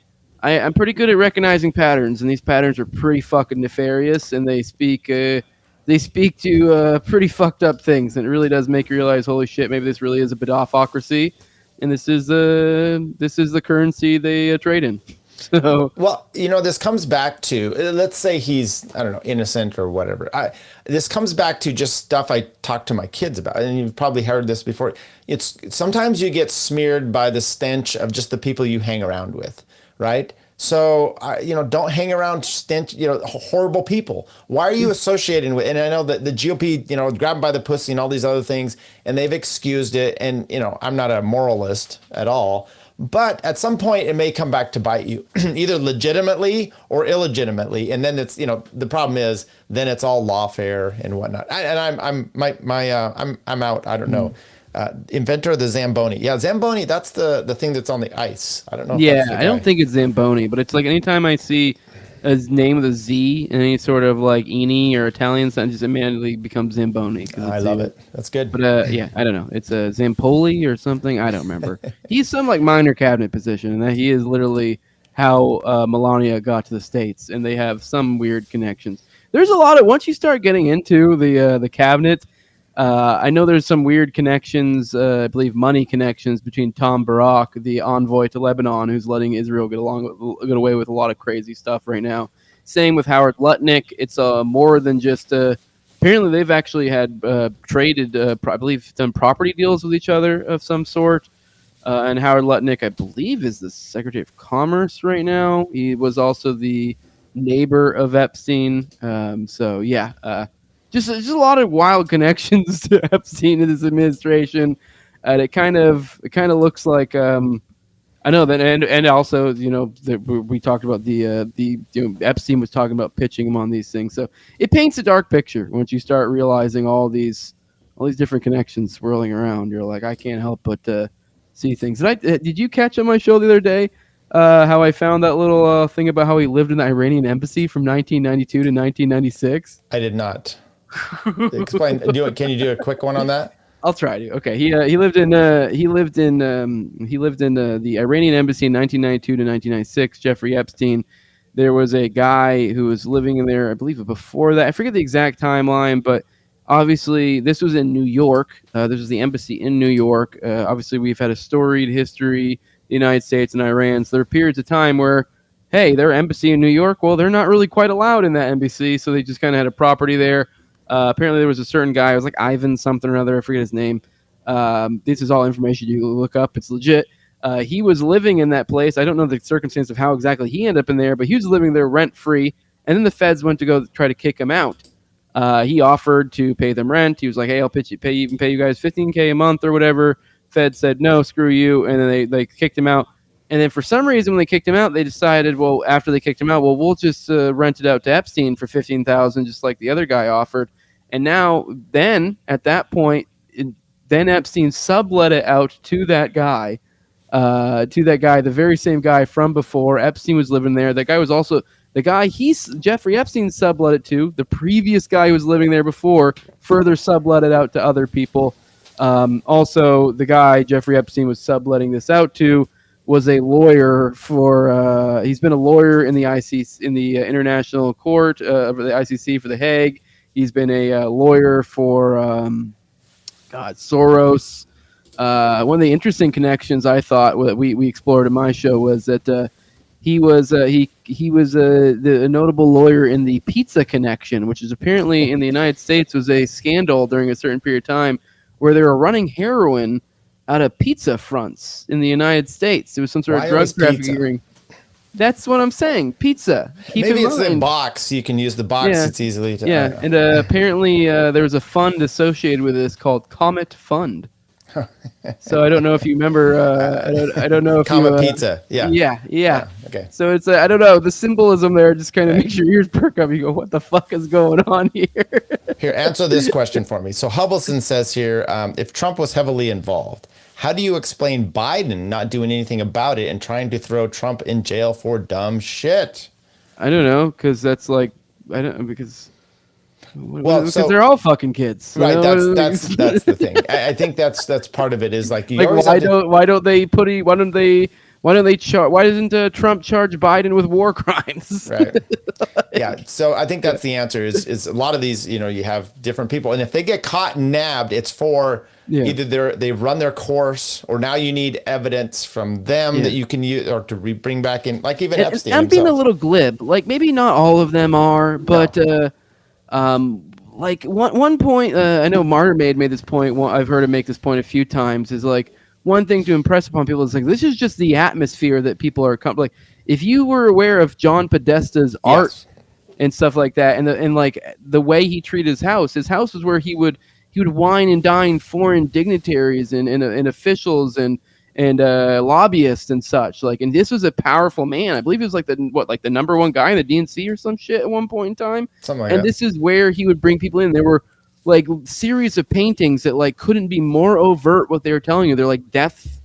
good at recognizing patterns, and these patterns are pretty fucking nefarious, and they speak to pretty fucked up things, and it really does make you realize, holy shit, maybe this really is a bedopocracy, and this is the currency they trade in. So, well, this comes back to, let's say he's, I don't know, innocent or whatever. This comes back to just stuff I talk to my kids about, and you've probably heard this before. It's sometimes you get smeared by the stench of just the people you hang around with, right? So, don't hang around horrible people. Why are you associating with? And I know that the GOP, grab 'em by the pussy and all these other things, and they've excused it. And I'm not a moralist at all. But at some point, it may come back to bite you, either legitimately or illegitimately. And then it's, the problem is, then it's all lawfare and whatnot. I'm out. I don't know. Inventor of the Zamboni. Yeah, Zamboni. That's the thing that's on the ice. I don't know. I don't think it's Zamboni, but it's like anytime I see a name with a Z in any sort of like Eni or Italian sign, just immediately becomes Zamboni. I love it. That's good. But I don't know. It's a Zampoli or something. I don't remember. He's some like minor cabinet position, and that he is literally how Melania got to the States, and they have some weird connections. There's a lot of, once you start getting into the cabinet, I know there's some weird connections, I believe money connections between Tom Barak, the envoy to Lebanon, who's letting Israel get away with a lot of crazy stuff right now. Same with Howard Lutnick. It's more than just apparently they've actually had traded, I believe, done property deals with each other of some sort. And Howard Lutnick, I believe, is the Secretary of Commerce right now. He was also the neighbor of Epstein. Just a lot of wild connections to Epstein in this administration, and it kind of looks like I know that, and also we talked about the Epstein was talking about pitching him on these things, so it paints a dark picture once you start realizing all these different connections swirling around. You're like, I can't help but see things. Did you catch on my show the other day how I found that little thing about how he lived in the Iranian embassy from 1992 to 1996? I did not. Explain. Can you do a quick one on that? I'll try to. Okay, he lived in the Iranian embassy in 1992 to 1996. Jeffrey Epstein. There was a guy who was living in there, I believe, before that. I forget the exact timeline, but obviously this was in New York. This was the embassy in New York. Obviously, we've had a storied history, the United States and Iran. So there are periods of time where, hey, their embassy in New York, well, they're not really quite allowed in that embassy, so they just kind of had a property there. Apparently, there was a certain guy, it was like Ivan something or other, I forget his name. This is all information you can look up. It's legit. He was living in that place. I don't know the circumstance of how exactly he ended up in there, but he was living there rent-free, and then the feds went to go try to kick him out. He offered to pay them rent. He was like, hey, I'll pay you guys $15K a month or whatever. Fed said, no, screw you, and then they kicked him out. And then for some reason, when they kicked him out, they decided, well, after they kicked him out, well, we'll just rent it out to Epstein for $15,000, just like the other guy offered. And now, then, at that point, then Epstein sublet it out to that guy, the very same guy from before. Epstein was living there. That guy was also the guy Jeffrey Epstein sublet it to. The previous guy who was living there before further sublet it out to other people. Also, the guy Jeffrey Epstein was subletting this out to was a lawyer for. He's been a lawyer in the ICC, in the International Court of the ICC for The Hague. He's been a lawyer for Soros. One of the interesting connections I thought we explored in my show was that he was a notable lawyer in the pizza connection, which is apparently in the United States was a scandal during a certain period of time where they were running heroin out of pizza fronts in the United States. It was some sort of drug trafficking. That's what I'm saying. Pizza. Maybe it's a box. You can use the box. Yeah. It's easily to. Yeah, and apparently there was a fund associated with this called Comet Fund. So I don't know if you remember. I don't know if Comet Pizza. Yeah. Okay. So it's I don't know. The symbolism there just kind of makes your ears perk up. You go, what the fuck is going on here? Here, answer this question for me. So Hubbleson says here, if Trump was heavily involved, how do you explain Biden not doing anything about it and trying to throw Trump in jail for dumb shit? I don't know, because that's like because they're all fucking kids, right? That's the thing. I think that's part of it. Is like why doesn't Trump charge Biden with war crimes? Right. Yeah. So I think that's the answer. Is a lot of these, you have different people, and if they get caught and nabbed, it's for either they've run their course, or now you need evidence from them that you can use or to bring back in, like even Epstein. I'm being a little glib. Like maybe not all of them are, but like one point, I know Martyr made this point. I've heard him make this point a few times. Is like one thing to impress upon people is like this is just the atmosphere that people are like. If you were aware of John Podesta's art and stuff like that, and like the way he treated his house was where he would wine and dine foreign dignitaries and officials and lobbyists and such. Like, and this was a powerful man. I believe he was like the number one guy in the DNC or some shit at one point in time. Something like and that. This is where he would bring people in. There were like series of paintings that like couldn't be more overt what they were telling you. They're like death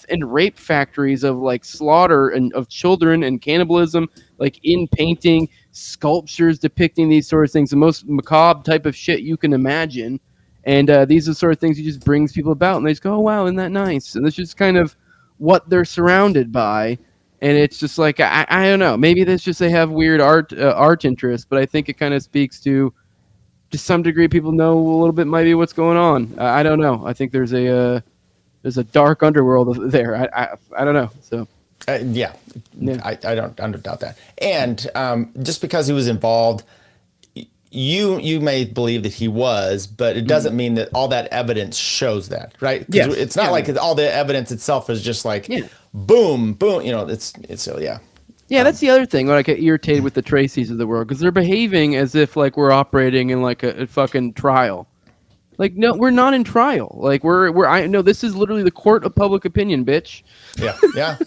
and rape factories of like slaughter and of children and cannibalism, like in painting, sculptures depicting these sort of things, the most macabre type of shit you can imagine. And these are the sort of things he just brings people about, and they just go, oh, wow, isn't that nice? And it's just kind of what they're surrounded by. And it's just like, I don't know, maybe that's just they have weird art interests, but I think it kind of speaks to some degree people know a little bit maybe what's going on. I don't know. I think there's a dark underworld there. I don't know. So I don't doubt that. And just because he was involved, you may believe that he was, but it doesn't mean that all that evidence shows that, right? Yes. It's not like all the evidence itself is just like boom, boom. It's yeah. Yeah, that's the other thing. When I get irritated with the Tracys of the world, because they're behaving as if like we're operating in like a fucking trial. Like, no, we're not in trial. Like I know this is literally the court of public opinion, bitch. Yeah,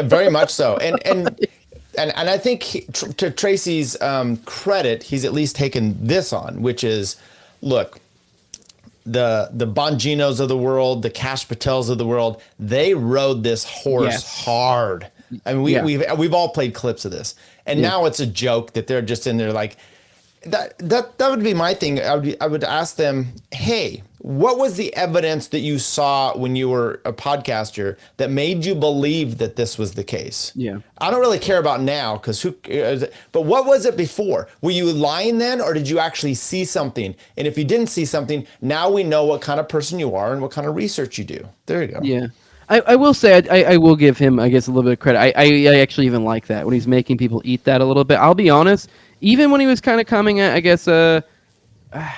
very much so. And I think to Tracy's credit, he's at least taken this on, which is, look, the Bonginos of the world, the Kash Patels of the world, they rode this horse hard. I mean, we've all played clips of this, and now it's a joke that they're just in there like, that would be my thing. I would ask them, hey, what was the evidence that you saw when you were a podcaster that made you believe that this was the case? Yeah. I don't really care about now because but what was it before? Were you lying then, or did you actually see something? And if you didn't see something, now we know what kind of person you are and what kind of research you do. There you go. Yeah. I will say I will give him, I guess, a little bit of credit. I actually even like that when he's making people eat that a little bit. I'll be honest, even when he was kind of coming at, I guess,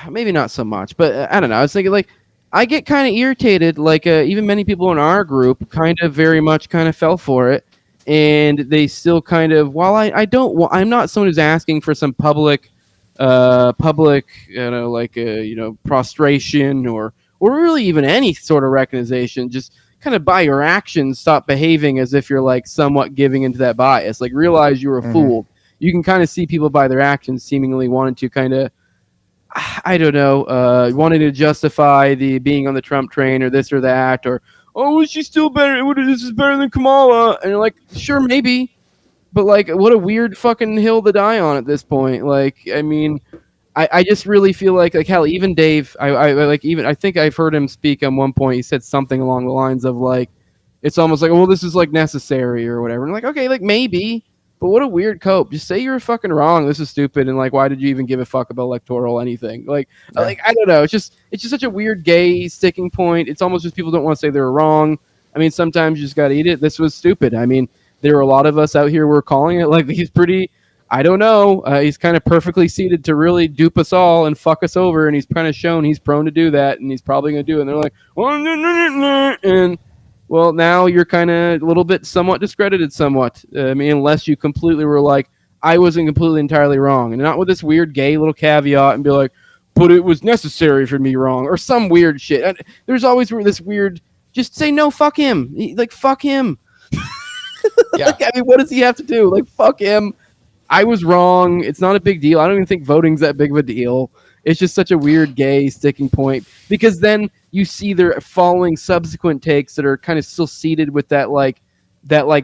maybe not so much, but I don't know. I was thinking, like, I get kind of irritated, like, even many people in our group kind of very much kind of fell for it, and they still kind of, while I'm not someone who's asking for some public, prostration or really even any sort of recognition, just kind of by your actions, stop behaving as if you're like somewhat giving into that bias. Like, realize you were a fool. You can kind of see people by their actions seemingly wanting to kind of, I don't know, wanting to justify the being on the Trump train or this or that, or, oh, is she still better? This is better than Kamala. And you're like, sure, maybe. But, like, what a weird fucking hill to die on at this point. Like, I mean, I just really feel like hell, even Dave, I think I've heard him speak at one point. He said something along the lines of, like, it's almost like, well, this is, like, necessary or whatever. And I'm like, okay, like, maybe. But what a weird cope. Just say you're fucking wrong. This is stupid. And, like, why did you even give a fuck about electoral anything? Like, I don't know. It's just such a weird gay sticking point. It's almost just people don't want to say they were wrong. I mean, sometimes you just got to eat it. This was stupid. I mean, there were a lot of us out here who were calling it like he's pretty, I don't know. He's kind of perfectly seated to really dupe us all and fuck us over. And he's kind of shown he's prone to do that. And he's probably going to do it. And they're like, oh, no. And, well, now you're kind of a little bit somewhat discredited somewhat. I mean, unless you completely were like, I wasn't completely entirely wrong. And not with this weird gay little caveat and be like, but it was necessary for me wrong. Or some weird shit. And there's always this weird, just say, no, fuck him. Like, fuck him. Yeah. Like, I mean, what does he have to do? Like, fuck him. I was wrong. It's not a big deal. I don't even think voting's that big of a deal. It's just such a weird gay sticking point, because then you see their following subsequent takes that are kind of still seated with that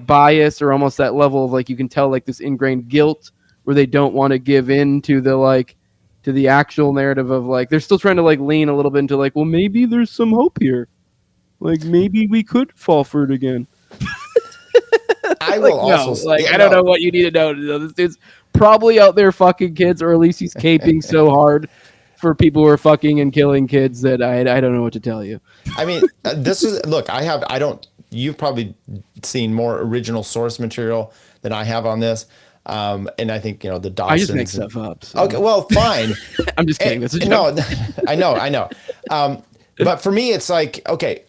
bias, or almost that level of, like, you can tell, like, this ingrained guilt where they don't want to give in to the actual narrative of, like, they're still trying to, like, lean a little bit into, like, well, maybe there's some hope here. Like, maybe we could fall for it again. I will also say, I don't know what you need to know. This dude's probably out there fucking kids, or at least he's caping so hard for people who are fucking and killing kids that I don't know what to tell you. I mean, you've probably seen more original source material than I have on this. And I think, the Dawsons. I just make stuff up. So. Okay, well, fine. I'm just kidding. That's a joke. No, I know. But for me, it's like, okay,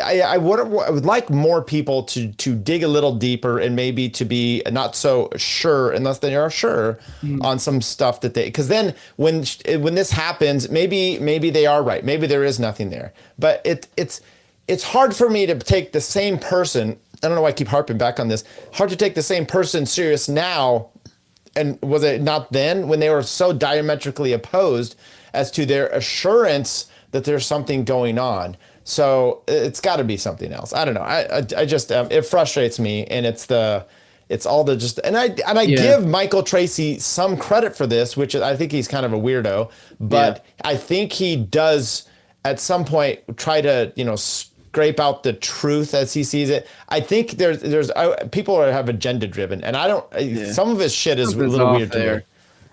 I would like more people to dig a little deeper and maybe to be not so sure, unless they are sure on some stuff that because then when this happens, maybe they are right. Maybe there is nothing there. But it's hard for me to take the same person. I don't know why I keep harping back on this. Hard to take the same person serious now. And was it not then, when they were so diametrically opposed as to their assurance that there's something going on? So it's got to be something else. I don't know. I just it frustrates me, and I give Michael Tracy some credit for this, which I think he's kind of a weirdo, but I think he does at some point try to scrape out the truth as he sees it. I think there's people have agenda driven, and I don't. Some of his shit is a little weird to me.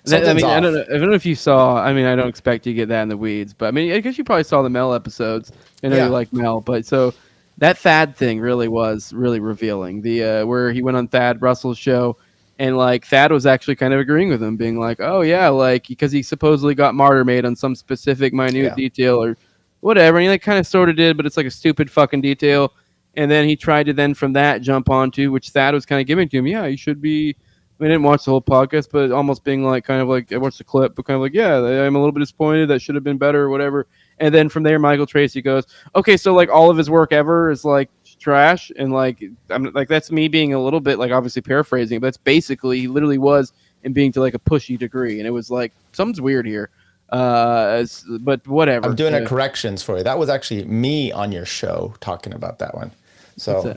I don't know if you saw. I mean, I don't expect you to get that in the weeds, but I mean, I guess you probably saw the Mel episodes. I know you like Mel, but so that Thad thing really was really revealing. The where he went on Thad Russell's show, and like Thad was actually kind of agreeing with him, being like, "Oh yeah, like because he supposedly got martyr made on some specific minute detail or whatever," and he like kind of sort of did, but it's like a stupid fucking detail. And then he tried to then from that jump onto which Thad was kind of giving to him. Yeah, you should be. I didn't watch the whole podcast, but almost being like, kind of like, I watched the clip, but kind of like, yeah, I'm a little bit disappointed. That should have been better or whatever. And then from there, Michael Tracy goes, okay, so like all of his work ever is like trash. And like, I'm like, that's me being a little bit like obviously paraphrasing, but that's basically, he literally was in being to like a pushy degree. And it was like, something's weird here. But whatever. I'm doing a corrections for you. That was actually me on your show talking about that one. So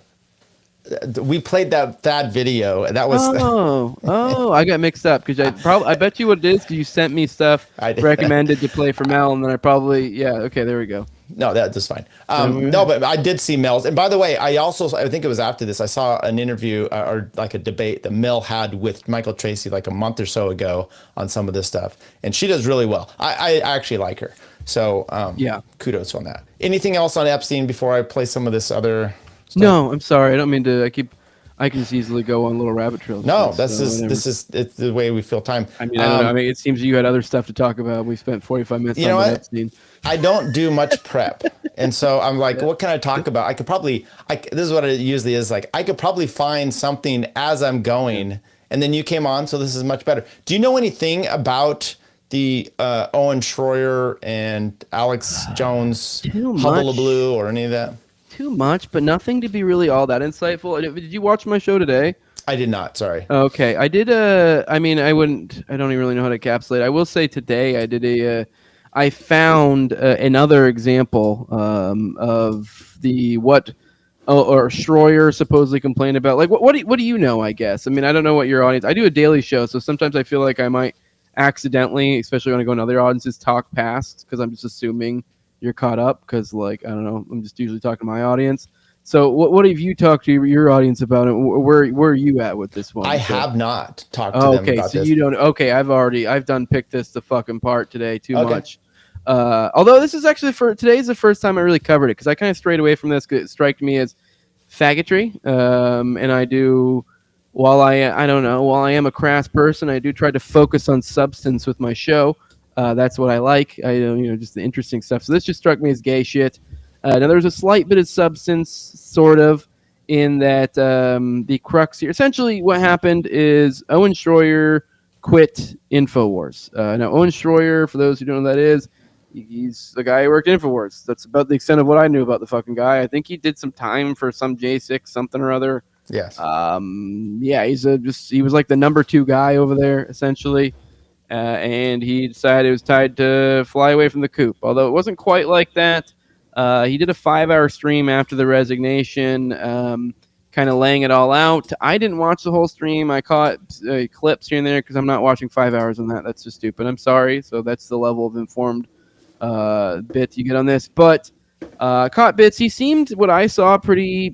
we played that video, and that was. I got mixed up because I bet you what it is because you sent me stuff recommended to play for Mel, and then I probably okay, there we go. No, that's fine. No, but I did see Mel's. And by the way, I think it was after this, I saw an interview or like a debate that Mel had with Michael Tracy like a month or so ago on some of this stuff. And she does really well. I actually like her. So kudos on that. Anything else on Epstein before I play some of this other stuff? No, I'm sorry. I don't mean to. I can just easily go on little rabbit trails. No, this is it's the way we feel time. I mean, I don't know. I mean, it seems you had other stuff to talk about. We spent 45 minutes on Epstein. I don't do much prep. And so I'm like, what can I talk about? I could probably, this is what it usually is like. I could probably find something as I'm going. And then you came on, so this is much better. Do you know anything about the Owen Shroyer and Alex Jones hullabaloo or any of that? Too much, but nothing to be really all that insightful. Did you watch my show today? I did not. Sorry. Okay, I did. I mean, I don't even really know how to encapsulate. I will say today I did I found another example of what Shroyer supposedly complained about. Like, what do you know? I guess. I mean, I don't know what your audience. I do a daily show, so sometimes I feel like I might accidentally, especially when I go in other audiences, talk past because I'm just assuming you're caught up because, like, I don't know, I'm just usually talking to my audience. So what have you talked to your audience about, and where are you at with this one? I have not talked to them about this. Okay, so you don't. Okay, I've done picked this the fucking part today too much. Although this is actually today's the first time I really covered it because I kind of strayed away from this because it struck me as faggotry. And I do, while I am a crass person, I do try to focus on substance with my show. That's what I like. Just the interesting stuff. So this just struck me as gay shit. Now there's a slight bit of substance, sort of, in that the crux here. Essentially, what happened is Owen Shroyer quit InfoWars. Now, Owen Shroyer, for those who don't know who that is, he's the guy who worked at InfoWars. That's about the extent of what I knew about the fucking guy. I think he did some time for some J6 something or other. Yes. He was like the number 2 guy over there, essentially. And he decided it was time to fly away from the coop. Although it wasn't quite like that. He did a 5-hour stream after the resignation, kind of laying it all out. I didn't watch the whole stream. I caught clips here and there because I'm not watching 5 hours on that. That's just stupid. I'm sorry. So that's the level of informed bit you get on this. But caught bits. He seemed, what I saw, pretty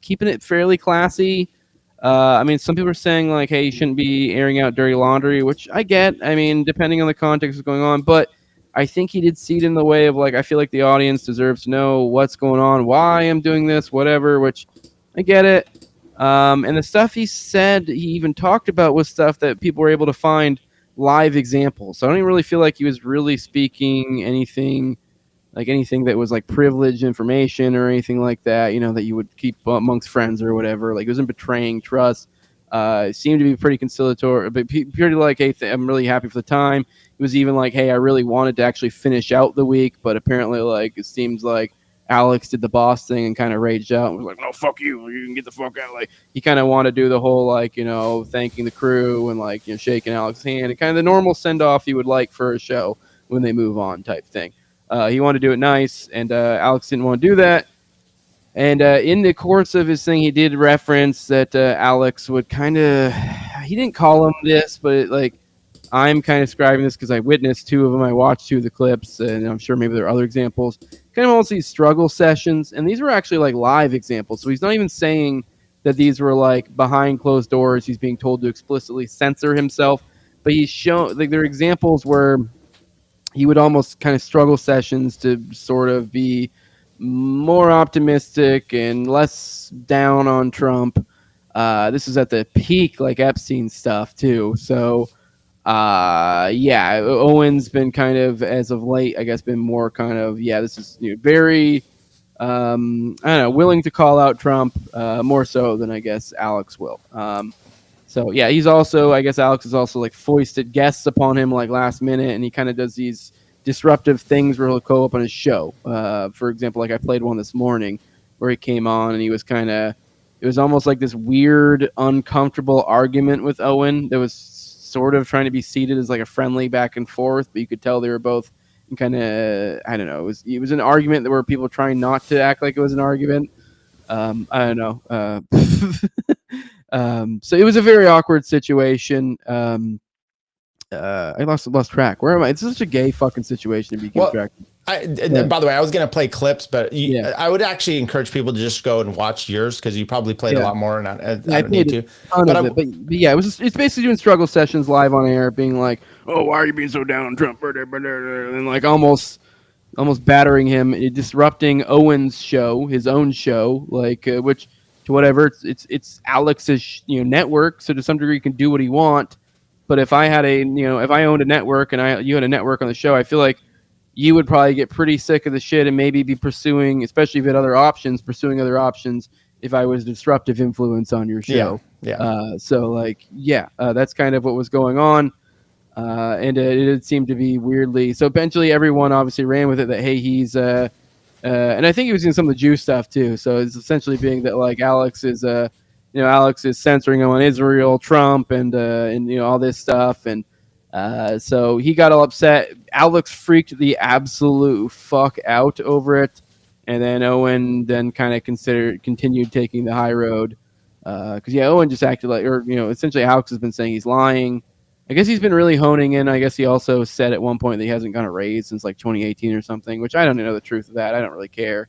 keeping it fairly classy. I mean, some people are saying, like, hey, you shouldn't be airing out dirty laundry, which I get. I mean, depending on the context of what's going on. But I think he did see it in the way of, like, I feel like the audience deserves to know what's going on, why I'm doing this, whatever, which I get it. And the stuff he said, he even talked about was stuff that people were able to find live examples. So I don't even really feel like he was really speaking anything that was like privileged information or anything like that, that you would keep amongst friends or whatever. Like, it wasn't betraying trust. It seemed to be pretty conciliatory, but pretty like, hey, I'm really happy for the time. It was even like, hey, I really wanted to actually finish out the week, but apparently, like, it seems like Alex did the boss thing and kind of raged out and was like, no, fuck you, you can get the fuck out. Like, he kind of wanted to do the whole, like, thanking the crew and, like, shaking Alex's hand and kind of the normal send-off you would like for a show when they move on type thing. He wanted to do it nice, and Alex didn't want to do that. And in the course of his thing, he did reference that Alex would kind of, he didn't call him this, but like, I'm kind of describing this because I witnessed 2 of them. I watched 2 of the clips, and I'm sure maybe there are other examples. Kind of almost these struggle sessions, and these were actually like live examples. So he's not even saying that these were like behind closed doors. He's being told to explicitly censor himself, but he's shown, like, there are examples where he would almost kind of struggle sessions to sort of be more optimistic and less down on Trump. This is at the peak, like, Epstein stuff too. So, Owen's been kind of, as of late, I guess, been more kind of, this is very, I don't know, willing to call out Trump more so than I guess Alex will. He's also, I guess Alex has also like foisted guests upon him like last minute, and he kind of does these disruptive things where he'll go up on his show. For example, like I played one this morning where he came on and he was it was almost like this weird, uncomfortable argument with Owen that was sort of trying to be seated as like a friendly back and forth, but you could tell they were both kind of, I don't know, it was an argument where people were trying not to act like it was an argument. I don't know. So it was a very awkward situation. I lost track. Where am I? It's such a gay fucking situation to be keep track. By the way, I was going to play clips, but I would actually encourage people to just go and watch yours because you probably played a lot more, and I don't need to. But yeah, it's basically doing struggle sessions live on air, being like, "Oh, why are you being so down on Trump?" And like almost battering him, disrupting Owen's show, his own show, like which to whatever it's Alex's network, so to some degree he can do what he want. But if I had if I owned a network and you had a network on the show, I feel like you would probably get pretty sick of the shit and maybe be pursuing, especially if you had other options, if I was a disruptive influence on your show. That's kind of what was going on. And it seemed to be weirdly. So eventually everyone obviously ran with it that, hey, he's, and I think he was doing some of the Jew stuff too. So it's essentially being that like Alex is censoring him on Israel, Trump, and all this stuff. And so he got all upset. Alex freaked the absolute fuck out over it. And then Owen then kind of continued taking the high road. Because Owen just acted like, essentially Alex has been saying he's lying. I guess he's been really honing in. I guess he also said at one point that he hasn't gone a raise since like 2018 or something, which I don't know the truth of that. I don't really care.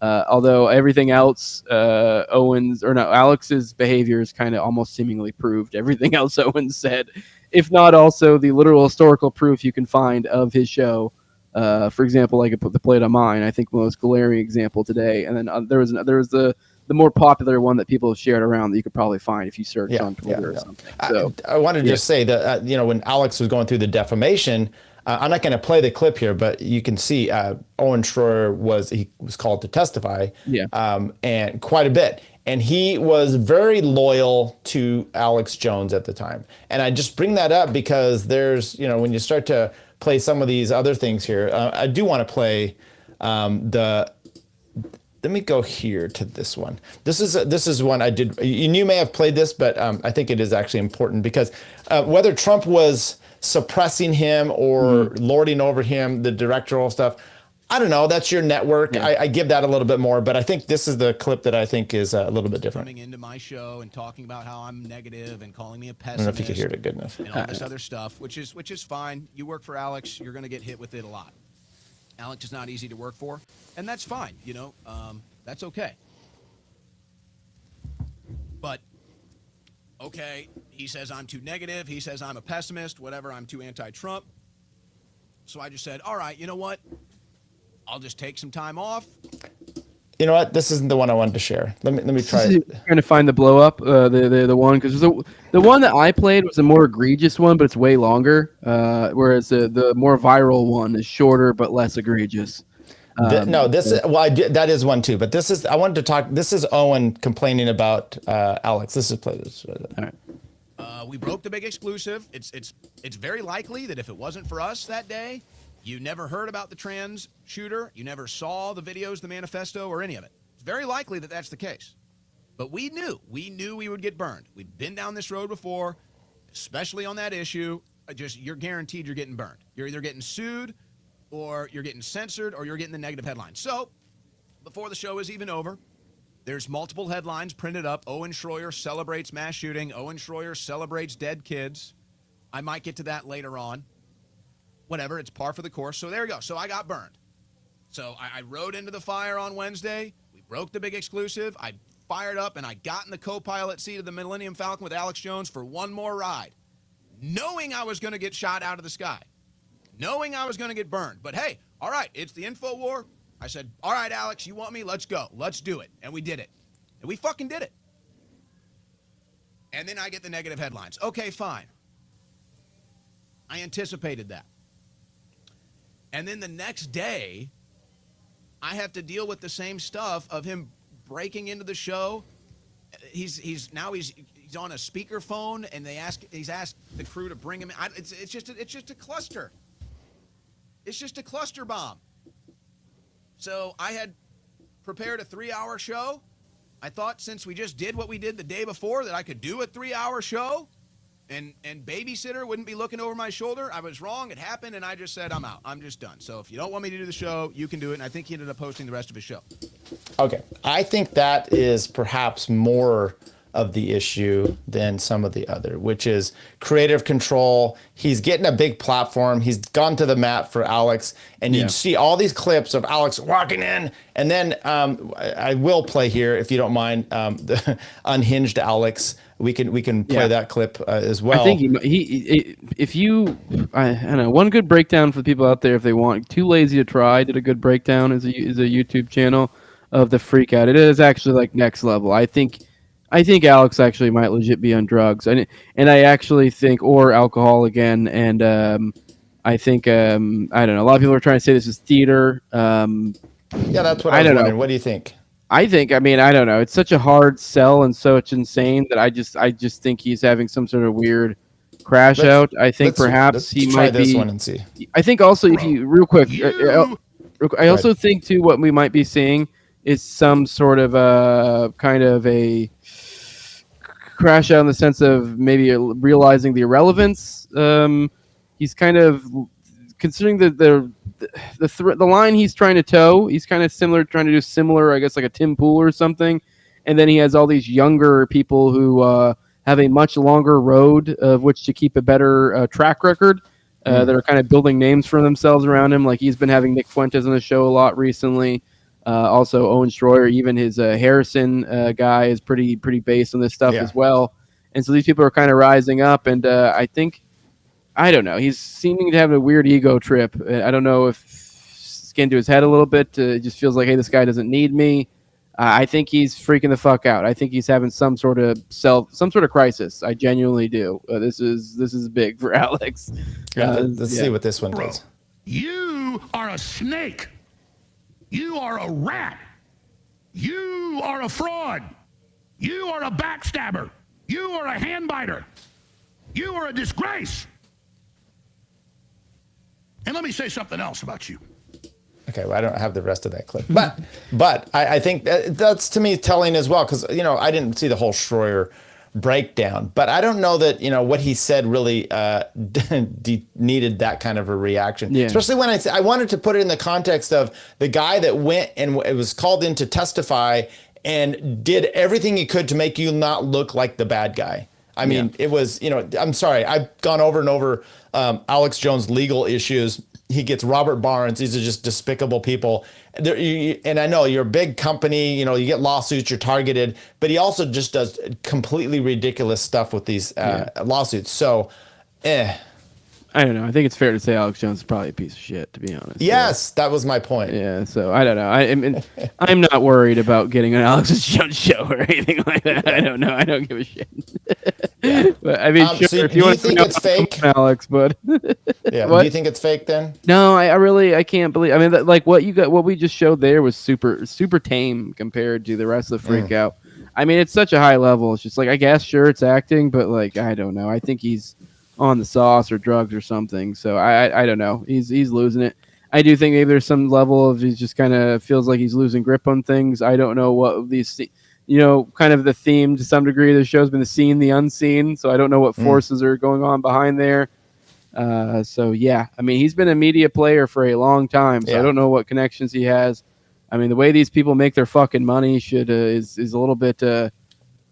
Although everything else, Alex's behavior is kind of almost seemingly proved everything else Owen said, if not also the literal historical proof you can find of his show. For example, I could put the plate on mine. I think the most glaring example today, and then there was the more popular one that people have shared around that you could probably find if you search on Twitter or something. So, I wanted to just say that when Alex was going through the defamation. I'm not going to play the clip here, but you can see Owen Shroyer was called to testify, and quite a bit. And he was very loyal to Alex Jones at the time. And I just bring that up because there's, when you start to play some of these other things here, I do want to play let me go here to this one. This is one I did. You may have played this, but I think it is actually important because whether Trump was suppressing him or lording over him, the directorial stuff, I don't know. That's your network. I give that a little bit more, but I think this is the clip that I think is a little bit different. Coming into my show and talking about how I'm negative and calling me a pessimist. I don't know if you could hear it good enough. And all this other stuff, which is fine. You work for Alex, you're going to get hit with it a lot. Alex is not easy to work for, and that's fine. That's okay. But okay, he says I'm too negative. He says I'm a pessimist. Whatever. I'm too anti-Trump. So I just said, all right, you know what? I'll just take some time off. You know what? This isn't the one I wanted to share. Let me try it. Trying to find the blow up, the one, because the one that I played was a more egregious one, but it's way longer. Whereas the more viral one is shorter but less egregious. That is one too. But I wanted to talk. This is Owen complaining about Alex. This is play this. All right. We broke the big exclusive. It's very likely that if it wasn't for us that day, you never heard about the trans shooter. You never saw the videos, the manifesto, or any of it. It's very likely that that's the case. But we knew we would get burned. We'd been down this road before, especially on that issue. You're guaranteed you're getting burned. You're either getting sued, or you're getting censored, or you're getting the negative headlines. So, before the show is even over, there's multiple headlines printed up. Owen Shroyer celebrates mass shooting. Owen Shroyer celebrates dead kids. I might get to that later on. Whatever, it's par for the course. So there you go. So I got burned. So I rode into the fire on Wednesday. We broke the big exclusive. I fired up, and I got in the co-pilot seat of the Millennium Falcon with Alex Jones for one more ride, knowing I was going to get shot out of the sky, knowing I was going to get burned. But hey, all right, it's the info war. I said, all right, Alex, you want me? Let's go. Let's do it. And we did it. And we fucking did it. And then I get the negative headlines. Okay, fine. I anticipated that. And then the next day, I have to deal with the same stuff of him breaking into the show. He's on a speakerphone, and he's asked the crew to bring him in. It's just a cluster. It's just a cluster bomb. So I had prepared a 3-hour show. I thought since we just did what we did the day before that I could do a 3-hour show. And babysitter wouldn't be looking over my shoulder. I was wrong. It happened, and I just said, I'm out. I'm just done. So if you don't want me to do the show, you can do it. And I think he ended up hosting the rest of his show. Okay. I think that is perhaps more of the issue than some of the other, which is creative control. He's getting a big platform. He's gone to the mat for Alex, and you see all these clips of Alex walking in, and then I will play here, if you don't mind, the unhinged Alex. We can play that clip as well. I think I don't know, one good breakdown for the people out there if they want. Too Lazy to Try did a good breakdown as a YouTube channel of the freak out. It is actually like next level. I think Alex actually might legit be on drugs, and I actually think, or alcohol again, and I think I don't know. A lot of people are trying to say this is theater. Yeah, that's what I was wondering. What do you think? I mean, I don't know. It's such a hard sell and such insane that I just think he's having some sort of weird crash out. I think perhaps he might try this be. one and see. I think also, if you real quick, I also think too what we might be seeing is some sort of kind of a crash out in the sense of maybe realizing the irrelevance. He's kind of considering the line he's trying to toe. He's kind of trying to do similar, I guess, like a Tim Pool or something. And then he has all these younger people who have a much longer road of which to keep a better track record. That are kind of building names for themselves around him. Like he's been having Nick Fuentes on the show a lot recently. Also Owen Shroyer, even his Harrison guy is pretty based on this stuff as well. And so these people are kind of rising up. And I think, I don't know, he's seeming to have a weird ego trip. I don't know if it's getting to his head a little bit. It just feels like, hey, this guy doesn't need me. I think he's freaking the fuck out. I think he's having some sort of crisis. I genuinely do. This is big for Alex. Let's see what this one does. You are a snake. You are a rat. You are a fraud. You are a backstabber. You are a handbiter. You are a disgrace. And let me say something else about you. Okay, well, I don't have the rest of that clip, but I think that's to me telling as well, because I didn't see the whole Shroyer breakdown, but I don't know that what he said really needed that kind of a reaction. Especially when I wanted to put it in the context of the guy that went and it was called in to testify and did everything he could to make you not look like the bad guy. I mean, it was I'm sorry, I've gone over and over Alex Jones' legal issues. He gets Robert Barnes. These are just despicable people. And I know you're a big company, you get lawsuits, you're targeted, but he also just does completely ridiculous stuff with these lawsuits. So, I don't know. I think it's fair to say Alex Jones is probably a piece of shit, to be honest. Yes, that was my point. Yeah, so I don't know. I'm not worried about getting an Alex Jones show or anything like that. I don't know. I don't give a shit. But I mean, sure, so if you want think it's fake, Alex, but yeah, do you think it's fake then? No, I can't believe. I mean, like what we just showed there was super tame compared to the rest of the freak out. I mean, it's such a high level. It's just like, I guess, sure, it's acting, but like, I don't know. I think he's on the sauce or drugs or something. So I don't know. He's losing it. I do think maybe there's some level of he just kind of feels like he's losing grip on things. I don't know what these, kind of the theme to some degree of the show's been the seen, the unseen. So I don't know what forces are going on behind there. So yeah, I mean, he's been a media player for a long time. So I don't know what connections he has. I mean, the way these people make their fucking money is a little bit, a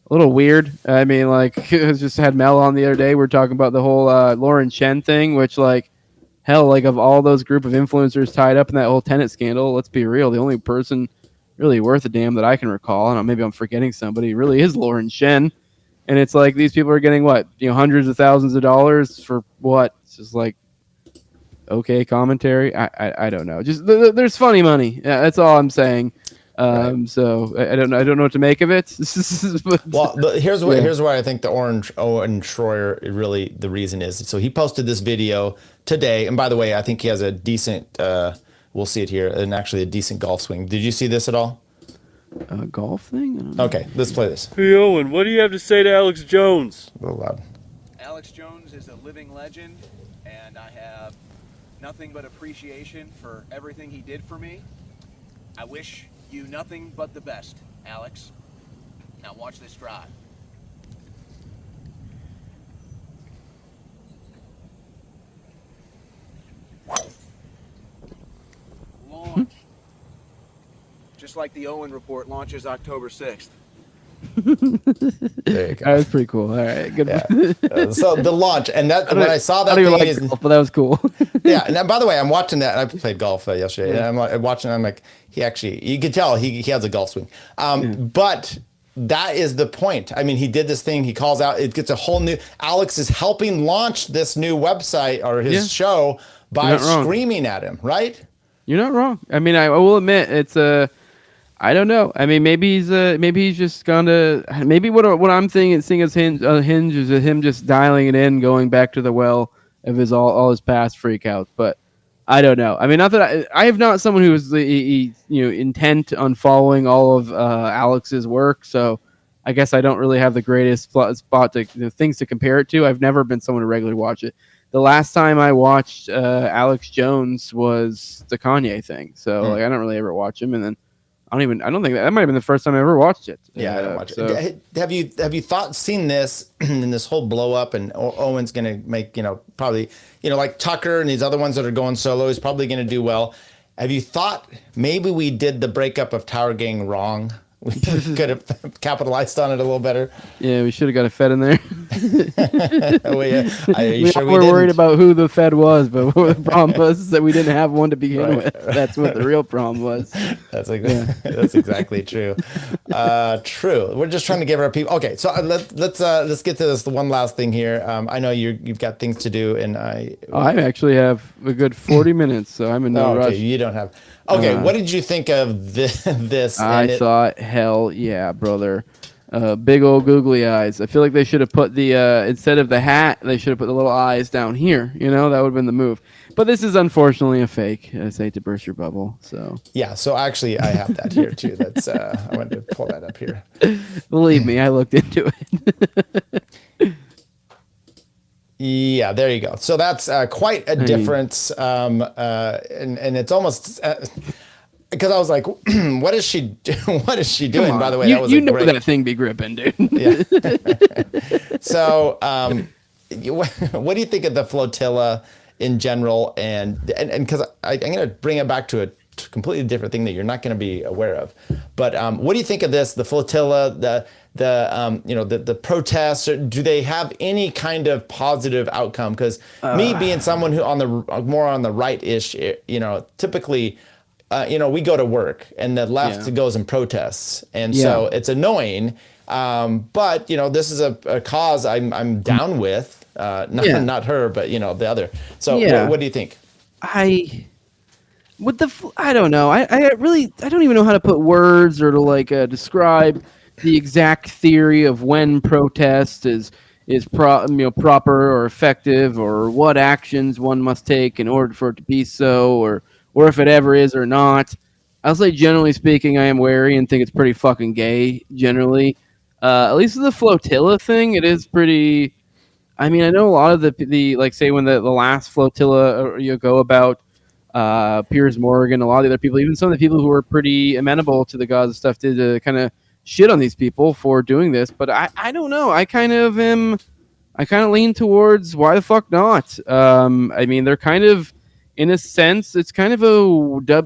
little weird. I mean, like, I just had Mel on the other day. We were talking about the whole Lauren Chen thing, which, like, hell, like, of all those group of influencers tied up in that whole tenant scandal, let's be real, the only person really worth a damn that I can recall, and maybe I'm forgetting somebody, really is Lauren Chen. And it's like these people are getting what, hundreds of thousands of dollars for what? It's just like, okay, commentary. I don't know. Just there's funny money. Yeah, that's all I'm saying. So I don't know what to make of it. Well, here's where I think the Owen Shroyer really the reason is. So he posted this video today, and by the way, I think he has a decent. We'll see it here, and actually a decent golf swing. Did you see this at all? Golf thing? I don't know. Okay, let's play this. Hey Owen, what do you have to say to Alex Jones? A little loud. Alex Jones is a living legend, and I have nothing but appreciation for everything he did for me. I wish you nothing but the best, Alex. Now watch this drive. just like the Owen report launches October 6th. There you go. That was pretty cool. All right, good. So the launch, and that when I saw that thing is, golf, but that was cool. yeah. And by the way, I'm watching that. And I played golf yesterday, and I'm watching. I'm like, he actually, you can tell he has a golf swing. But that is the point. I mean, he did this thing. He calls out. It gets a whole new. Alex is helping launch this new website or his show by screaming at him. Right? You're not wrong. I mean, I will admit it's a. I don't know. I mean, maybe he's just gonna. Maybe what I'm seeing as Hinge is him just dialing it in, going back to the well of his all his past freakouts. But I don't know. I mean, not that I have not someone who is intent on following all of Alex's work. So I guess I don't really have the greatest spot to things to compare it to. I've never been someone to regularly watch it. The last time I watched Alex Jones was the Kanye thing. So like, I don't really ever watch him, and then. I don't think that might have been the first time I ever watched it. Yeah, I don't watch it. Have you seen this in this whole blow up, and Owen's going to make, probably, like Tucker and these other ones that are going solo, he's probably going to do well. Have you thought maybe we did the breakup of Tower Gang wrong? We could have capitalized on it a little better. Yeah, we should have got a Fed in there. We're worried about who the Fed was, but the problem was is that we didn't have one to begin with. That's what the real problem was. That's exactly true. True. We're just trying to give our people. Okay, so let's get to this one last thing here. I know you've got things to do, and I actually have a good 40 minutes, so I'm in no rush. You don't have. Okay, what did you think of this? I thought, hell yeah, brother. Big old googly eyes. I feel like they should have put the, instead of the hat, they should have put the little eyes down here. That would have been the move. But this is unfortunately a fake. I say to burst your bubble. So yeah, so actually I have that here too. That's I wanted to pull that up here. Believe me, I looked into it. Yeah, there you go. So that's quite a difference, and it's almost because I was like, "What is she? What is she doing?" By the way, that was that thing be gripping, dude. Yeah. So, what do you think of the flotilla in general? And because I'm going to bring it back to a completely different thing that you're not going to be aware of. But what do you think of this? The flotilla, the protests. Do they have any kind of positive outcome? Because me being someone who more on the right-ish, typically, we go to work and the left goes and protests, and so it's annoying. But this is a cause I'm down with. Not her, but the other. So what do you think? I don't know. I don't even know how to put words or to describe the exact theory of when protest is proper or effective, or what actions one must take in order for it to be so, or if it ever is or not. I'll say generally speaking, I am wary and think it's pretty fucking gay generally. At least with the flotilla thing, it is pretty. I mean, I know a lot of the like say when the last flotilla go about. Piers Morgan, a lot of the other people, even some of the people who were pretty amenable to the Gaza stuff, did kind of shit on these people for doing this. But I don't know. I kind of lean towards why the fuck not? I mean, they're kind of, in a sense, it's kind of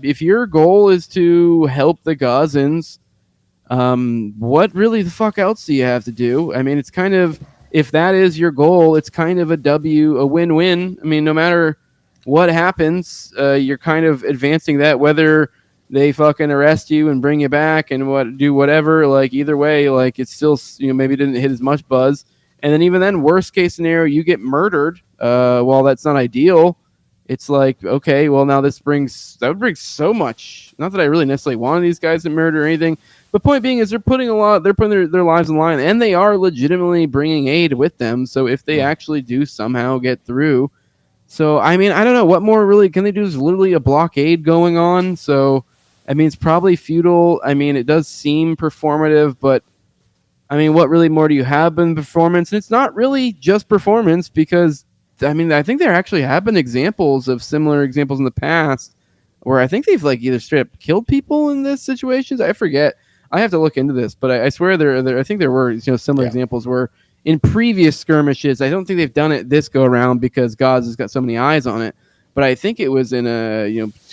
if your goal is to help the Gazans, what really the fuck else do you have to do? I mean, it's kind of, if that is your goal, it's kind of a win-win. I mean, no matter what happens, you're kind of advancing that, whether they fucking arrest you and bring you back and do whatever, either way, it's still, maybe didn't hit as much buzz. And then even then, worst case scenario, you get murdered. While that's not ideal, it's like, okay, well now that would bring so much, not that I really necessarily wanted these guys to murder or anything, but point being is they're putting their lives on the line, and they are legitimately bringing aid with them. So if they actually do somehow get through, so, I mean, I don't know. What more really can they do? Is literally a blockade going on. So, I mean, it's probably futile. I mean, it does seem performative, but, I mean, what really more do you have in performance? And it's not really just performance because, I mean, I think there actually have been similar examples in the past where I think they've, either straight up killed people in these situations. I forget. I have to look into this, but I swear I think there were, similar examples where in previous skirmishes, I don't think they've done it this go around because Gaza's got so many eyes on it. But I think it was in a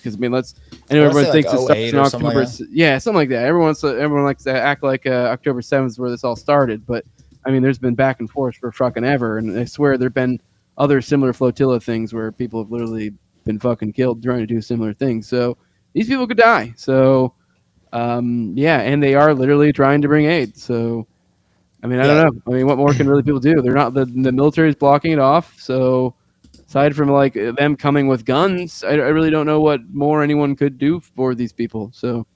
because I mean, I know I wanna everyone say, thinks like, it starts 08 in or something October. like that. Yeah, something like that. Everyone likes to act like October 7th is where this all started, but I mean, there's been back and forth for fucking ever, and I swear there've been other similar flotilla things where people have literally been fucking killed trying to do similar things. So these people could die. So yeah, and they are literally trying to bring aid. So I mean, I don't know. I mean, what more can really people do? They're not the military is blocking it off. So aside from like them coming with guns, I really don't know what more anyone could do for these people. So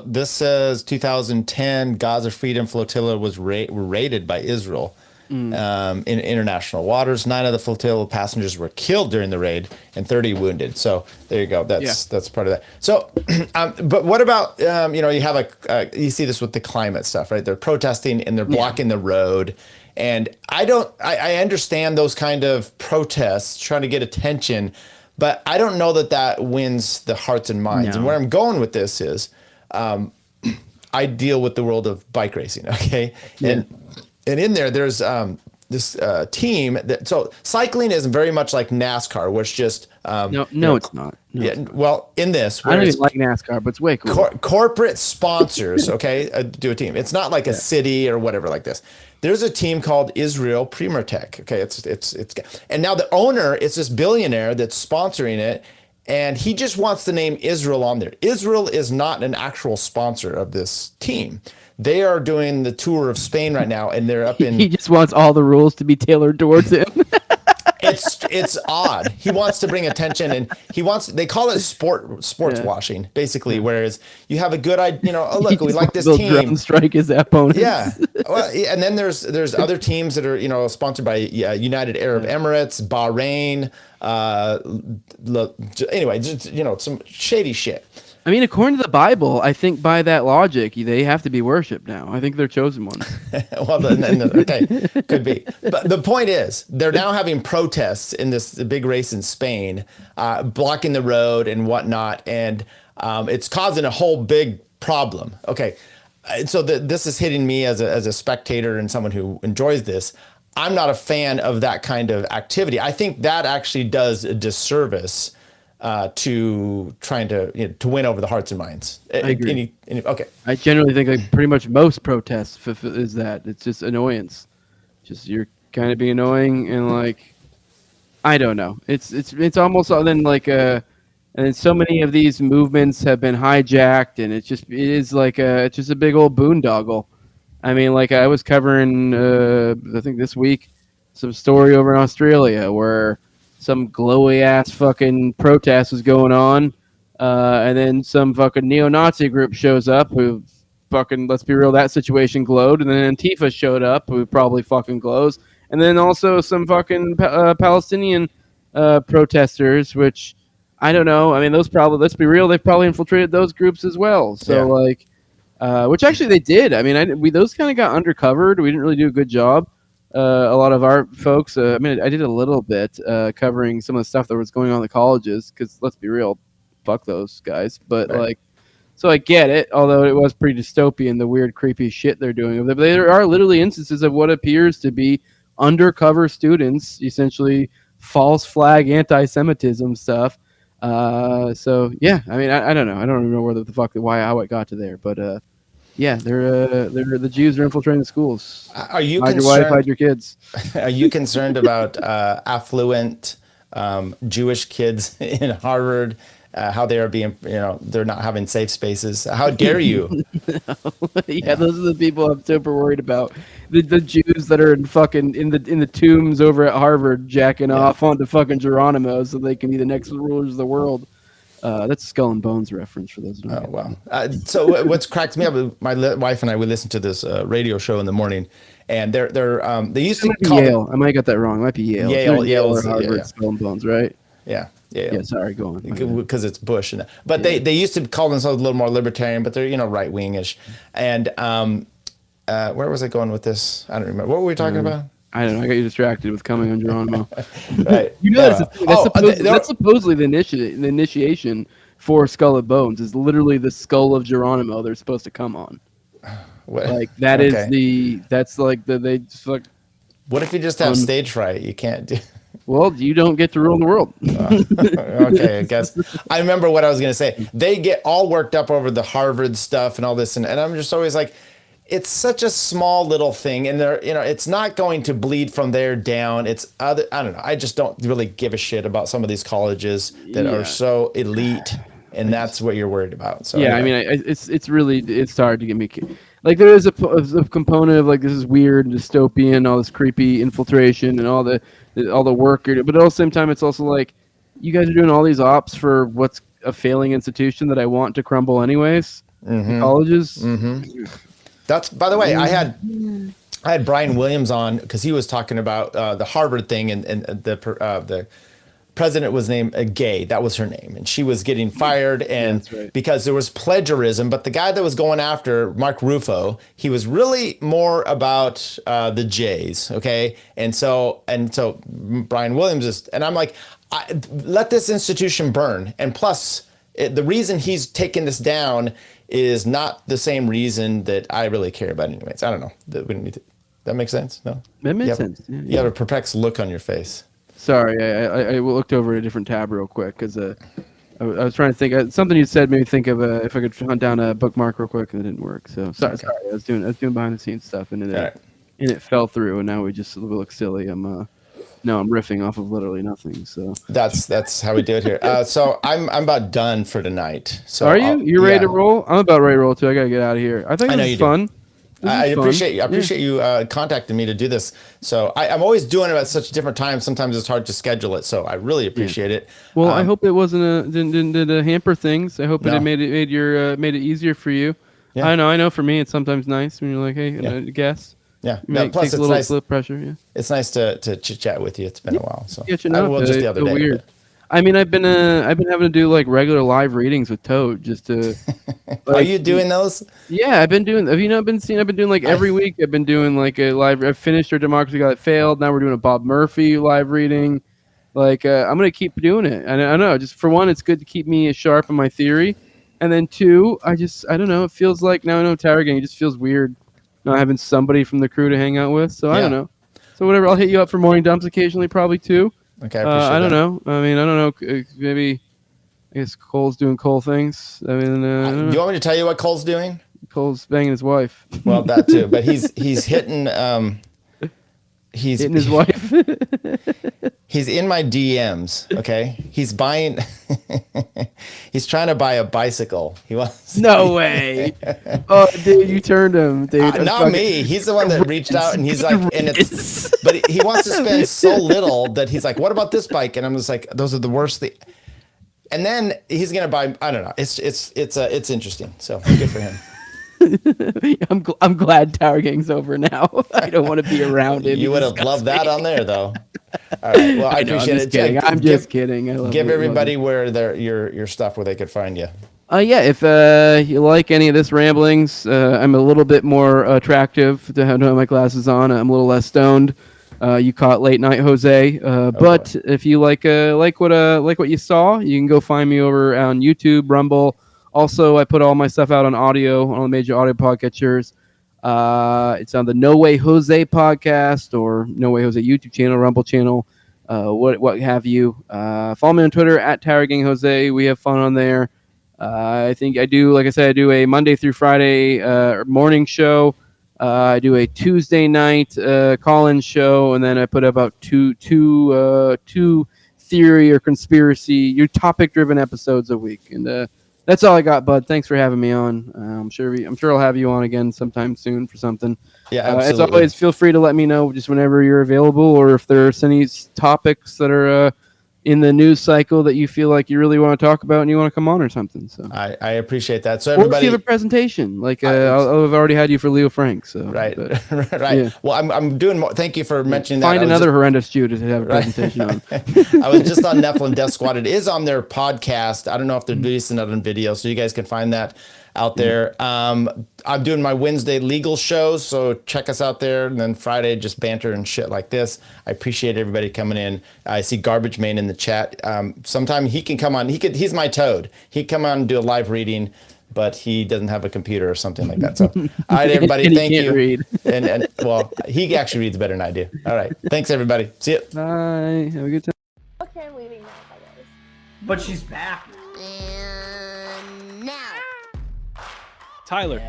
this says 2010 Gaza Freedom Flotilla was raided by Israel in international waters. 9 of the flotilla passengers were killed during the raid and 30 wounded. So there you go. That's part of that. So, but what about you have you see this with the climate stuff, right? They're protesting and they're blocking the road. And I understand those kind of protests trying to get attention, but I don't know that wins the hearts and minds. No. And where I'm going with this is, I deal with the world of bike racing. Okay. Yeah. And in there's this team so cycling is very much like NASCAR, which just no, it's not. No, yeah. Well, in this, I don't even like NASCAR, but it's way cool. Corporate sponsors, okay, do a team. It's not like a city or whatever like this. There's a team called Israel Premier Tech. Okay, it's and now the owner is this billionaire that's sponsoring it, and he just wants the name Israel on there. Israel is not an actual sponsor of this team. They are doing the tour of Spain right now, and they're up in. He just wants all the rules to be tailored towards him. It's odd. He wants to bring attention, and they call it sports washing, basically. Whereas you have a good idea, oh look, we like this team. Drone strike his opponent. Yeah, well, and then there's other teams that are sponsored by United Arab Emirates, Bahrain. Anyway, just, some shady shit. I mean, according to the Bible, I think by that logic, they have to be worshipped now. I think they're chosen ones. Well, okay, could be. But the point is, they're now having protests in this big race in Spain, blocking the road and whatnot, and it's causing a whole big problem. Okay, so this is hitting me as a spectator and someone who enjoys this. I'm not a fan of that kind of activity. I think that actually does a disservice to trying to win over the hearts and minds. I agree. Okay. I generally think like pretty much most protests is that it's just annoyance. Just you're kind of being annoying and like I don't know. It's almost then like and so many of these movements have been hijacked and it's just a big old boondoggle. I mean, like I was covering I think this week some story over in Australia where some glowy ass fucking protest was going on, and then some fucking neo-Nazi group shows up who fucking, let's be real, that situation glowed, and then Antifa showed up who probably fucking glows, and then also some fucking Palestinian protesters, which I don't know. I mean, those probably, let's be real, they've probably infiltrated those groups as well. So like, which actually they did. I mean, those kind of got undercovered. We didn't really do a good job. A lot of our folks, I mean, I did a little bit covering some of the stuff that was going on in the colleges, because let's be real, fuck those guys. But like, so I get it, although it was pretty dystopian, the weird, creepy shit they're doing. But there are literally instances of what appears to be undercover students, essentially false flag anti-Semitism stuff. So yeah, I mean, I don't know. I don't even know how it got to there, but yeah, they're the Jews are infiltrating the schools. Are you hide concerned? your wife, hide your kids. Are you concerned about affluent Jewish kids in Harvard? How they are being, they're not having safe spaces. How dare you? Yeah, those are the people I'm super worried about. The Jews that are in the tombs over at Harvard, jacking off onto fucking Geronimo so they can be the next rulers of the world. That's a Skull and Bones reference for those. Oh wow! So what's cracked me up? My wife and I, we listen to this radio show in the morning, and they used to call Yale. I might get that wrong. It might be Yale. Yale or Harvard. Skull and Bones, right? Yeah. Yeah. Sorry, go on. Because it's Bush, but they used to call themselves a little more libertarian, but they're right wingish. And where was I going with this? I don't remember. What were we talking about? I don't know. I got you distracted with coming on Geronimo. Right. That's supposedly the initiation for Skull and Bones is literally the skull of Geronimo they're supposed to come on. Like that is that's like they just like. What if you just have stage fright? You can't do. Well, you don't get to rule the world. Okay, I guess. I remember what I was going to say. They get all worked up over the Harvard stuff and all this, and I'm just always like, it's such a small little thing, and it's not going to bleed from there down. It's other. I don't know. I just don't really give a shit about some of these colleges that are so elite, and that's what you're worried about. So yeah, anyway. I mean, it's hard to get me. Like there is a component of like this is weird and dystopian, all this creepy infiltration and all the work, but at the same time, it's also like you guys are doing all these ops for what's a failing institution that I want to crumble anyways. Colleges. Mm-hmm. That's, by the way, I had Brian Williams on because he was talking about the Harvard thing, and the president was named Gay. That was her name, and she was getting fired, and because there was plagiarism. But the guy that was going after Mark Ruffo, he was really more about the Jays, okay? And so Brian Williams is, and I'm like, let this institution burn. And plus, the reason he's taking this down is not the same reason that I really care about anyways. I don't know. That makes sense? No? That makes sense. You have a perplexed look on your face. Sorry, I looked over a different tab real quick because I was trying to think. Something you said made me think of if I could hunt down a bookmark real quick, and it didn't work. So sorry. I was doing behind the scenes stuff, and it fell through, and now we just look silly. I'm riffing off of literally nothing. So that's how we do it here. So I'm about done for tonight. So are you? You're ready to roll? I'm about ready to roll too. I gotta get out of here. I think it was fun. I appreciate you. I appreciate you contacting me to do this. So I'm always doing it at such different times. Sometimes it's hard to schedule it. So I really appreciate it. Well, I hope it wasn't didn't hamper things. I hope it made it easier for you. Yeah. I know. For me, it's sometimes nice when you're like, hey, guess. Yeah. Plus, it's a little pressure. Yeah. It's nice to chit chat with you. It's been a while. So just the other day. Weird. I mean, I've been having to do like regular live readings with Toad just to. Are you doing those? Yeah, I've been doing. Have you not been seeing? I've been doing like every week. I've been doing like a live. I've finished our Democracy Got It Failed. Now we're doing a Bob Murphy live reading. Like I'm gonna keep doing it. And I know, just for one, it's good to keep me sharp in my theory, and then two, I don't know. It feels like now I know Tower Gang. It just feels weird not having somebody from the crew to hang out with. So I don't know. So whatever. I'll hit you up for morning dumps occasionally, probably too. Okay, I appreciate I don't know. I mean, I don't know. Maybe, I guess Cole's doing Cole things. I mean, do you want me to tell you what Cole's doing? Cole's banging his wife. Well, that too. But he's hitting. He's hitting his wife. He's in my DMs. Okay, he's buying. He's trying to buy a bicycle. He wants. No way. Oh, dude, you turned him, dude. Not me. He's the one that reached out, and he's like, and it's. But he wants to spend so little that he's like, "What about this bike?" And I'm just like, "Those are the worst thing." And then he's gonna buy. I don't know. It's interesting. So good for him. I'm glad Tower Gang's over now. I don't want to be around him. You would have loved that on there, though. All right. Well, I appreciate it. I'm just kidding. I love give everybody where your stuff where they could find you. Yeah, if you like any of this ramblings, I'm a little bit more attractive to have my glasses on. I'm a little less stoned. You caught late night Jose, but if you like what you saw, you can go find me over on YouTube, Rumble. Also, I put all my stuff out on audio on all the major audio podcatchers. It's on the No Way Jose podcast or No Way Jose YouTube channel, Rumble channel, what have you. Follow me on Twitter at Tower Gang Jose. We have fun on there. I think I do, like I said, I do a Monday through Friday morning show. I do a Tuesday night call-in show, and then I put about two theory or conspiracy, topic-driven episodes a week. And that's all I got, bud. Thanks for having me on. I'm sure I'll have you on again sometime soon for something. Yeah, absolutely. As always, feel free to let me know just whenever you're available, or if there's any topics that are in the news cycle that you feel like you really want to talk about and you want to come on or something. So I appreciate that. So everybody, or if you have a presentation, like I've already had you for Leo Frank. So right, but, right. Yeah. Well, I'm doing more. Thank you for mentioning that. Find another horrendous Jew to have a presentation on. I was just on Nephilim Death Squad. It is on their podcast. I don't know if they're releasing it on video, so you guys can find that out there. I'm doing my Wednesday legal shows, so check us out there. And then Friday, just banter and shit like this. I appreciate everybody coming in. I see Garbage Man in the chat. Sometime he can come on. He's my Toad. He'd come on and do a live reading. but he doesn't have a computer or something like that. So, all right, everybody, And he thank can't you. read. And well, he actually reads better than I do. All right, thanks everybody. See you. Bye. Have a good time. Okay, I'm leaving now, guys. But she's back. And now. Tyler,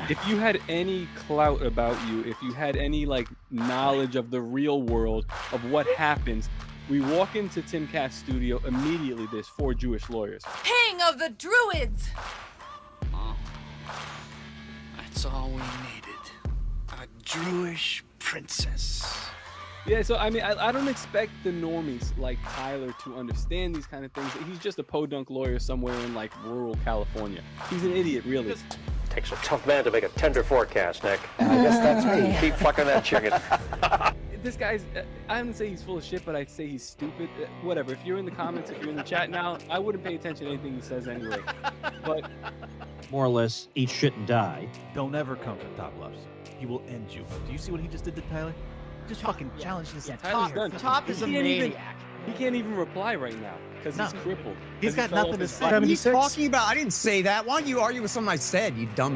if you had any clout about you, if you had any like knowledge of the real world of what happens, we walk into Tim Cass' studio, immediately there's 4 Jewish lawyers. King of the Druids! Oh, that's all we needed. A Jewish princess. Yeah, so I mean, I don't expect the normies like Tyler to understand these kind of things. He's just a podunk lawyer somewhere in like rural California. He's an idiot, really. Takes a tough man to make a tender forecast, Nick. I guess that's me. Keep fucking that chicken. This guy's, I wouldn't say he's full of shit, but I'd say he's stupid. Whatever, if you're in the comments, if you're in the chat now, I wouldn't pay attention to anything he says anyway. But more or less, eat shit and die. Don't ever come to Top Left. He will end you. Do you see what he just did to Tyler? Just fucking challenge this. Tyler's done. Top is a maniac. He can't even reply right now because he's crippled. He's got nothing to say. What are you talking about? I didn't say that. Why don't you argue with something I said, you dumb